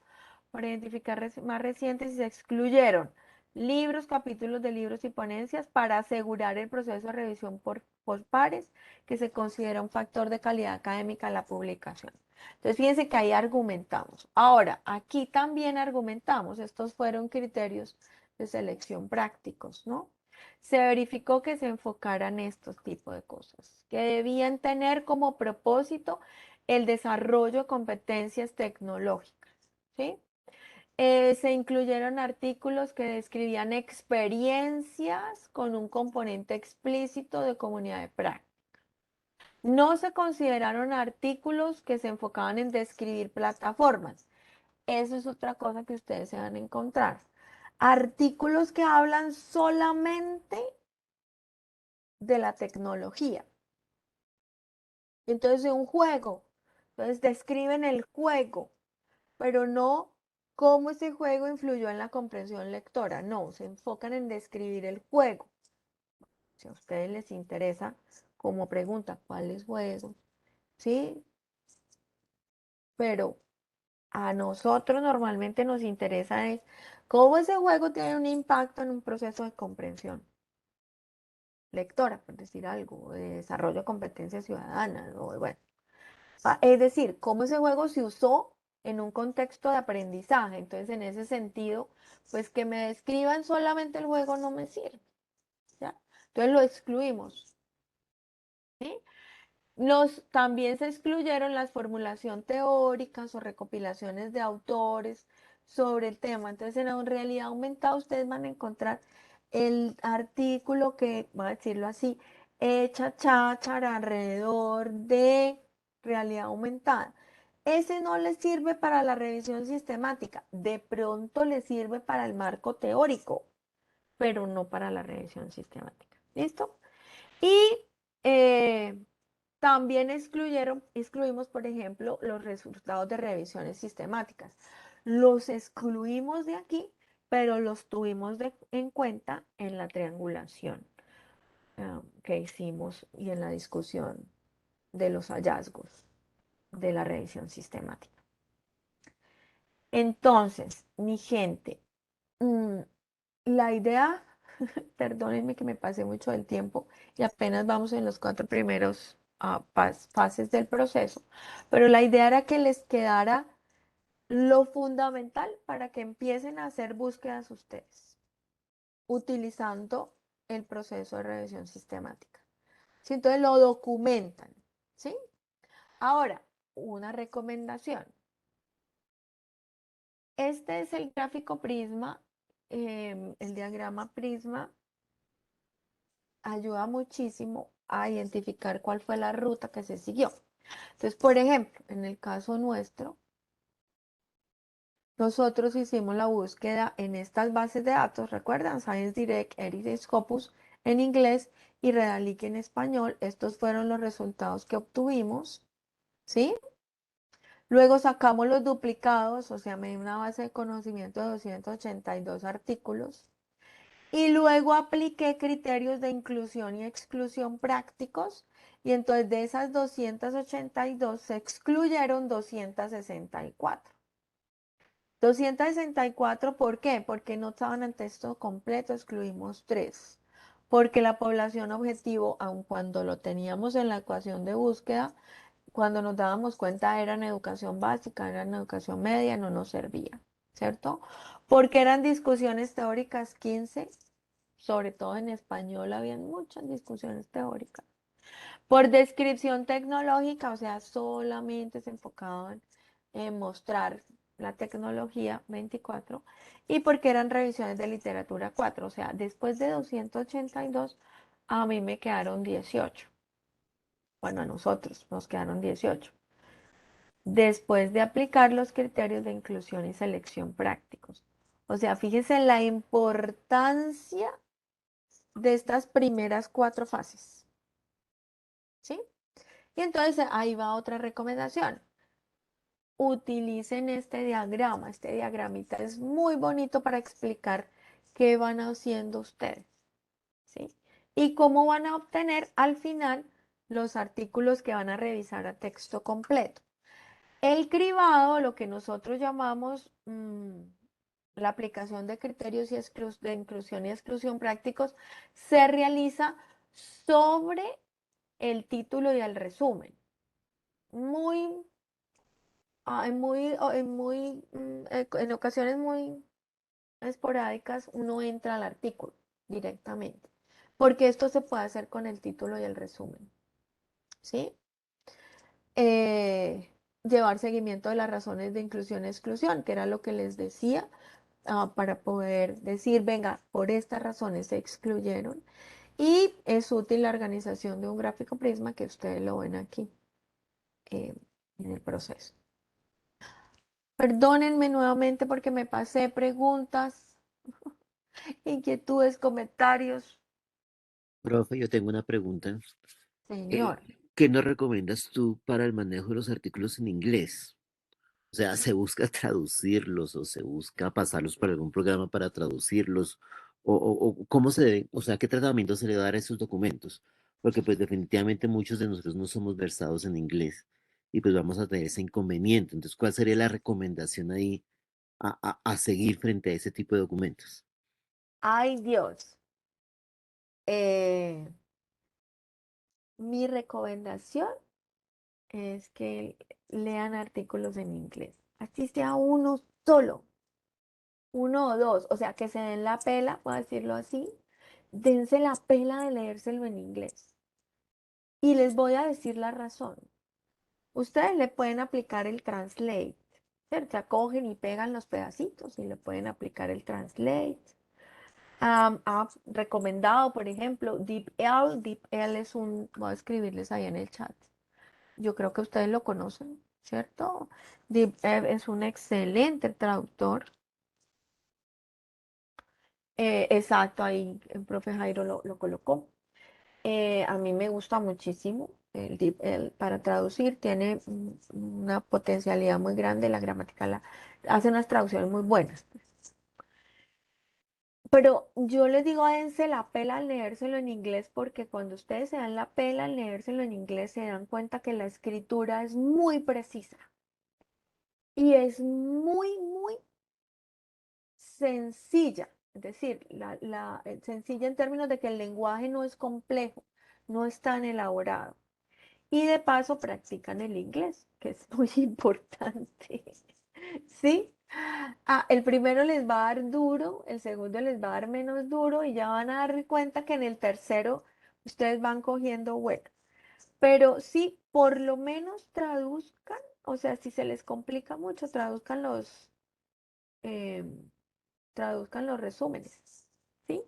para identificar más recientes y se excluyeron libros, capítulos de libros y ponencias para asegurar el proceso de revisión por pares, que se considera un factor de calidad académica en la publicación. Entonces, fíjense que ahí argumentamos. Ahora, aquí también argumentamos, estos fueron criterios de selección prácticos, ¿no? Se verificó que se enfocaran estos tipos de cosas, que debían tener como propósito el desarrollo de competencias tecnológicas, ¿sí? Se incluyeron artículos que describían experiencias con un componente explícito de comunidad de práctica. No se consideraron artículos que se enfocaban en describir plataformas. Eso es otra cosa que ustedes se van a encontrar. Artículos que hablan solamente de la tecnología. Entonces, de un juego. Entonces, describen el juego, pero no cómo ese juego influyó en la comprensión lectora. No, se enfocan en describir el juego. Si a ustedes les interesa como pregunta, ¿cuáles juegos? ¿Sí? Pero a nosotros normalmente nos interesa es cómo ese juego tiene un impacto en un proceso de comprensión lectora, por decir algo, de desarrollo de competencias ciudadanas, o bueno. Es decir, cómo ese juego se usó en un contexto de aprendizaje. Entonces, en ese sentido, pues que me describan solamente el juego no me sirve, ¿ya? Entonces lo excluimos, ¿sí? También se excluyeron las formulación teóricas o recopilaciones de autores sobre el tema. Entonces, en realidad aumentada ustedes van a encontrar el artículo que, voy a decirlo así, echa cháchara alrededor de realidad aumentada. Ese no les sirve para la revisión sistemática. De pronto les sirve para el marco teórico, pero no para la revisión sistemática. ¿Listo? Y eh, también excluimos, por ejemplo, los resultados de revisiones sistemáticas. Los excluimos de aquí, pero los tuvimos en cuenta en la triangulación que hicimos y en la discusión de los hallazgos de la revisión sistemática. Entonces, mi gente, la idea, perdónenme que me pasé mucho del tiempo y apenas vamos en los 4 primeros fases del proceso, pero la idea era que les quedara lo fundamental para que empiecen a hacer búsquedas ustedes, utilizando el proceso de revisión sistemática. ¿Sí? Entonces lo documentan, ¿sí? Ahora, una recomendación. Este es el gráfico Prisma, el diagrama Prisma ayuda muchísimo a identificar cuál fue la ruta que se siguió. Entonces, por ejemplo, en el caso nuestro, nosotros hicimos la búsqueda en estas bases de datos, ¿recuerdan? Science Direct, ERIS Scopus en inglés y Redalic en español. Estos fueron los resultados que obtuvimos, ¿sí? Luego sacamos los duplicados, o sea, me dio una base de conocimiento de 282 artículos. Y luego apliqué criterios de inclusión y exclusión prácticos. Y entonces de esas 282 se excluyeron 264. 264, ¿por qué? Porque no estaban en texto completo, excluimos 3. Porque la población objetivo, aun cuando lo teníamos en la ecuación de búsqueda, cuando nos dábamos cuenta era en educación básica, era en educación media, no nos servía, ¿cierto? Porque eran discusiones teóricas 15, sobre todo en español había muchas discusiones teóricas. Por descripción tecnológica, o sea, solamente se enfocaban en mostrar la tecnología 24 y porque eran revisiones de literatura 4, o sea, después de 282 a mí me quedaron 18. Bueno, a nosotros nos quedaron 18. Después de aplicar los criterios de inclusión y selección prácticos. O sea, fíjense la importancia de estas primeras 4 fases. ¿Sí? Y entonces ahí va otra recomendación. Utilicen este diagrama. Este diagramita es muy bonito para explicar qué van haciendo ustedes. ¿Sí? Y cómo van a obtener al final los artículos que van a revisar a texto completo. El cribado, lo que nosotros llamamos la aplicación de criterios de inclusión y exclusión prácticos, se realiza sobre el título y el resumen. En ocasiones muy esporádicas, uno entra al artículo directamente, porque esto se puede hacer con el título y el resumen, ¿sí? Llevar seguimiento de las razones de inclusión y exclusión, que era lo que les decía, para poder decir, venga, por estas razones se excluyeron. Y es útil la organización de un gráfico prisma que ustedes lo ven aquí en el proceso. Perdónenme nuevamente porque me pasé preguntas, inquietudes, comentarios. Profe, yo tengo una pregunta. Señor, ¿Qué nos recomiendas tú para el manejo de los artículos en inglés? O sea, ¿se busca traducirlos o se busca pasarlos por algún programa para traducirlos? O cómo se debe, o sea, qué tratamiento se le da a esos documentos? porque pues definitivamente muchos de nosotros no somos versados en inglés y pues vamos a tener ese inconveniente. Entonces, ¿cuál sería la recomendación ahí a seguir frente a ese tipo de documentos? Ay, Dios. Eh, Mi recomendación es que lean artículos en inglés, así sea uno solo, uno o dos, o sea, que se den la pela, voy a decirlo así, dense la pela de leérselo en inglés. Y les voy a decir la razón. Ustedes le pueden aplicar el translate, ¿cierto? O sea, cogen y pegan los pedacitos y le pueden aplicar el translate. Ha recomendado, por ejemplo, DeepL. DeepL es voy a escribirles ahí en el chat. Yo creo que ustedes lo conocen, ¿cierto? DeepL es un excelente traductor. Exacto, ahí el profe Jairo lo colocó. A mí me gusta muchísimo el DeepL para traducir, tiene una potencialidad muy grande, la gramática hace unas traducciones muy buenas. Pero yo les digo, dense la pela al leérselo en inglés, porque cuando ustedes se dan la pela al leérselo en inglés, se dan cuenta que la escritura es muy precisa y es muy, muy sencilla. Es decir, sencilla en términos de que el lenguaje no es complejo, no es tan elaborado. Y de paso practican el inglés, que es muy importante. ¿Sí? El primero les va a dar duro, el segundo les va a dar menos duro y ya van a dar cuenta que en el tercero ustedes van cogiendo bueno. Pero sí, por lo menos traduzcan, o sea, si se les complica mucho, em, traduzcan los resúmenes, ¿sí?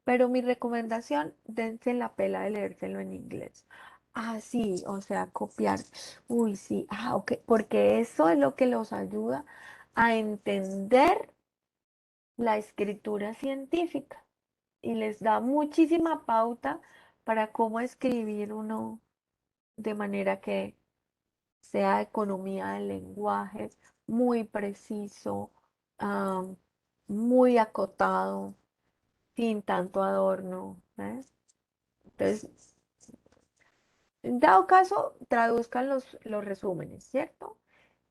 Pero mi recomendación, dense la pela de leérselo en inglés. Ah, sí, o sea, copiar. Uy, sí, ok, porque eso es lo que los ayuda a entender la escritura científica y les da muchísima pauta para cómo escribir uno de manera que sea economía del lenguaje, muy preciso, am, muy acotado, sin tanto adorno, ¿ves? Entonces, en dado caso, traduzcan los resúmenes, ¿cierto?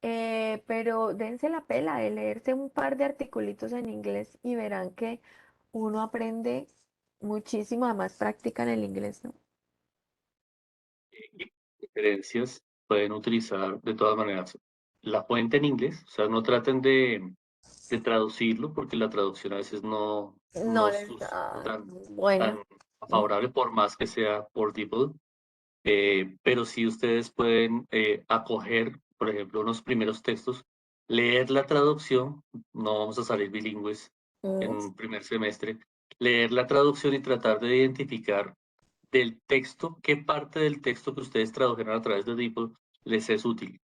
Pero dense la pela de leerse un par de articulitos en inglés y verán que uno aprende muchísimo, además practican el inglés, ¿no? Y referencias pueden utilizar de todas maneras la fuente en inglés, o sea, no traten de traducirlo porque la traducción a veces no No es les da tan bueno. favorable por más que sea por DeepL. Pero sí ustedes pueden acoger, por ejemplo, unos primeros textos, leer la traducción, no vamos a salir bilingües en Mm, un primer semestre, leer la traducción y tratar de identificar del texto, qué parte del texto que ustedes tradujeron a través de DeepL les es útil.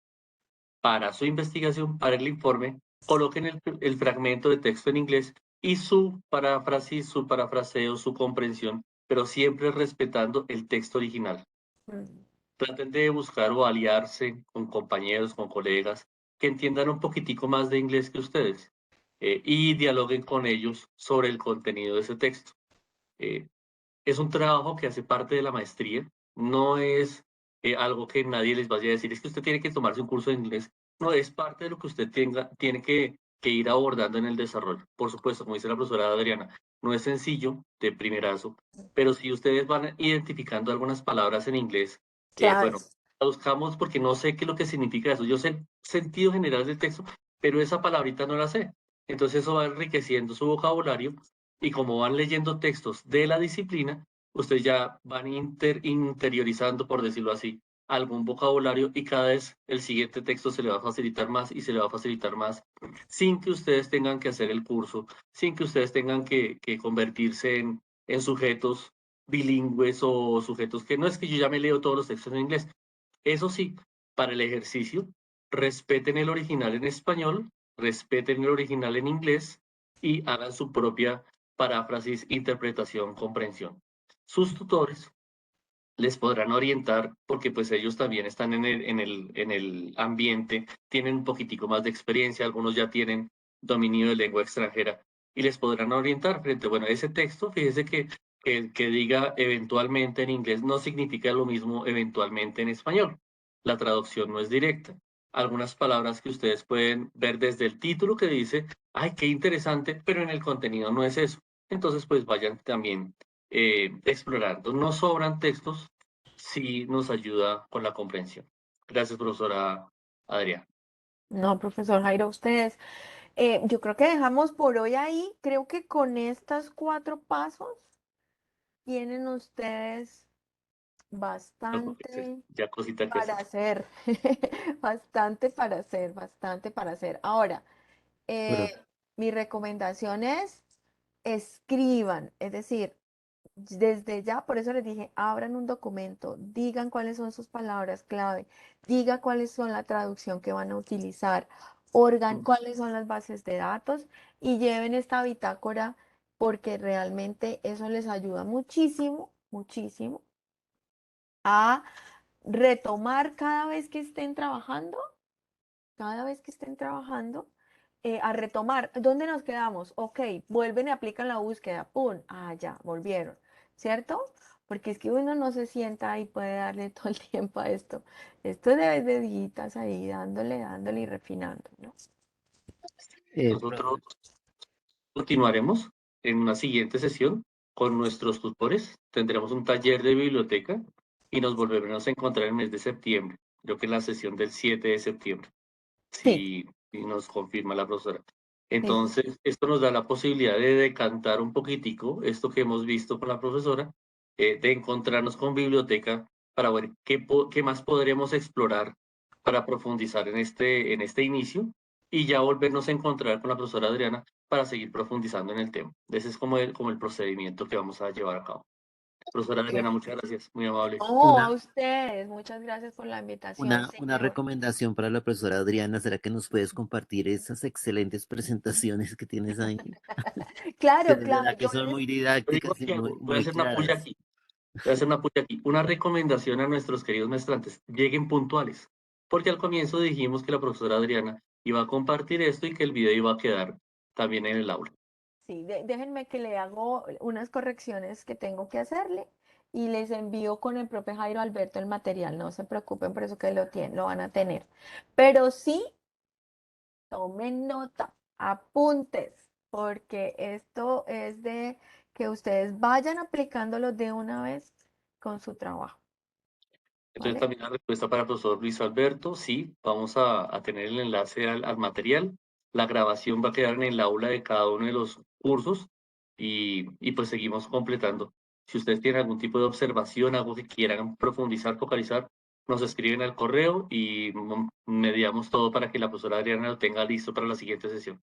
Para su investigación, para el informe, coloquen el fragmento de texto en inglés y su paráfrasis, su parafraseo, su comprensión, pero siempre respetando el texto original. mm. Traten de buscar o aliarse con compañeros, con colegas que entiendan un poquitico más de inglés que ustedes y dialoguen con ellos sobre el contenido de ese texto. Eh, es un trabajo que hace parte de la maestría, no es algo que nadie les vaya a decir, es que usted tiene que tomarse un curso de inglés, no, es parte de lo que usted tiene que ir abordando en el desarrollo. Por supuesto, como dice la profesora Adriana, no es sencillo de primerazo, pero si ustedes van identificando algunas palabras en inglés, bueno, Claves. la buscamos porque no sé qué es lo que significa eso. Yo sé el sentido general del texto, pero esa palabrita no la sé. Entonces eso va enriqueciendo su vocabulario y como van leyendo textos de la disciplina, ustedes ya van interiorizando, por decirlo así, algún vocabulario y cada vez el siguiente texto se le va a facilitar más y se le va a facilitar más, sin que ustedes tengan que hacer el curso, sin que ustedes tengan que convertirse en sujetos bilingües o sujetos que no es que yo ya me leo todos los textos en inglés. Eso sí, para el ejercicio, respeten el original en español, respeten el original en inglés y hagan su propia paráfrasis, interpretación, comprensión. Sus tutores les podrán orientar porque pues ellos también están en el ambiente, tienen un poquitico más de experiencia, algunos ya tienen dominio de lengua extranjera y les podrán orientar frente, bueno, ese texto, fíjese que que diga eventualmente en inglés no significa lo mismo eventualmente en español. La traducción no es directa. Algunas palabras que ustedes pueden ver desde el título que dice, ay, qué interesante, pero en el contenido no es eso. Entonces, pues vayan también explorando. No sobran textos, sí nos ayuda con la comprensión. Gracias, profesora Adriana. No, profesor Jairo, ustedes. Yo creo que dejamos por hoy ahí. Creo que con estos 4 pasos tienen ustedes bastante Ya cosita que para hacer. hacer. Bastante para hacer. Ahora, Pero, mi recomendación es escriban, es decir, desde ya, por eso les dije, abran un documento, digan cuáles son sus palabras clave, diga cuáles son la traducción que van a utilizar, cuáles son las bases de datos y lleven esta bitácora porque realmente eso les ayuda muchísimo, muchísimo a retomar cada vez que estén trabajando, a retomar. ¿Dónde nos quedamos? Ok, vuelven y aplican la búsqueda. ¡Pum! Ah, ya, volvieron. ¿Cierto? Porque es que uno no se sienta y puede darle todo el tiempo a esto. Esto es de deditas ahí, dándole y refinando, ¿no? Nosotros continuaremos en una siguiente sesión con nuestros tutores. Tendremos un taller de biblioteca y nos volveremos a encontrar en el mes de septiembre. Creo que en la sesión del 7 de septiembre, Sí, si nos confirma la profesora. sí, sí. Entonces, esto nos da la posibilidad de decantar un poquitico esto que hemos visto con la profesora, de encontrarnos con biblioteca para ver qué más podremos explorar para profundizar en este inicio y ya volvernos a encontrar con la profesora Adriana para seguir profundizando en el tema. Ese es como el procedimiento que vamos a llevar a cabo. Profesora Adriana, muchas gracias, muy amable. No, a ustedes. Muchas gracias por la invitación, una señor. recomendación para la profesora Adriana, ¿será que nos puedes compartir esas excelentes presentaciones que tienes ahí? Claro, De claro. verdad que son muy Yo digo didácticas y que muy, voy a muy hacer una puya claras. aquí. Voy a hacer una puya aquí. Una recomendación a nuestros queridos maestrantes. Lleguen puntuales. Porque al comienzo dijimos que la profesora Adriana iba a compartir esto y que el video iba a quedar también en el aula. Sí, déjenme que le hago unas correcciones que tengo que hacerle y les envío con el propio Jairo Alberto el material. No se preocupen por eso que lo van a tener. Pero sí, tomen nota, apuntes, porque esto es de que ustedes vayan aplicándolo de una vez con su trabajo, Entonces ¿vale? también la respuesta para el profesor Luis Alberto, sí, vamos a tener el enlace al material. La grabación va a quedar en el aula de cada uno de los cursos y pues seguimos completando. Si ustedes tienen algún tipo de observación, algo que quieran profundizar, focalizar, nos escriben al correo y mediamos todo para que la profesora Adriana lo tenga listo para la siguiente sesión.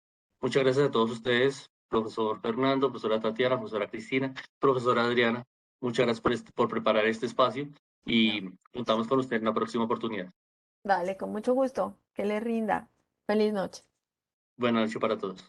Muchas gracias a todos ustedes, profesor Fernando, profesora Tatiana, profesora Cristina, profesora Adriana. Muchas gracias por preparar este espacio No. y contamos con usted en la próxima oportunidad. Dale, con mucho gusto, que le rinda. Feliz noche. Buenas noches para todos.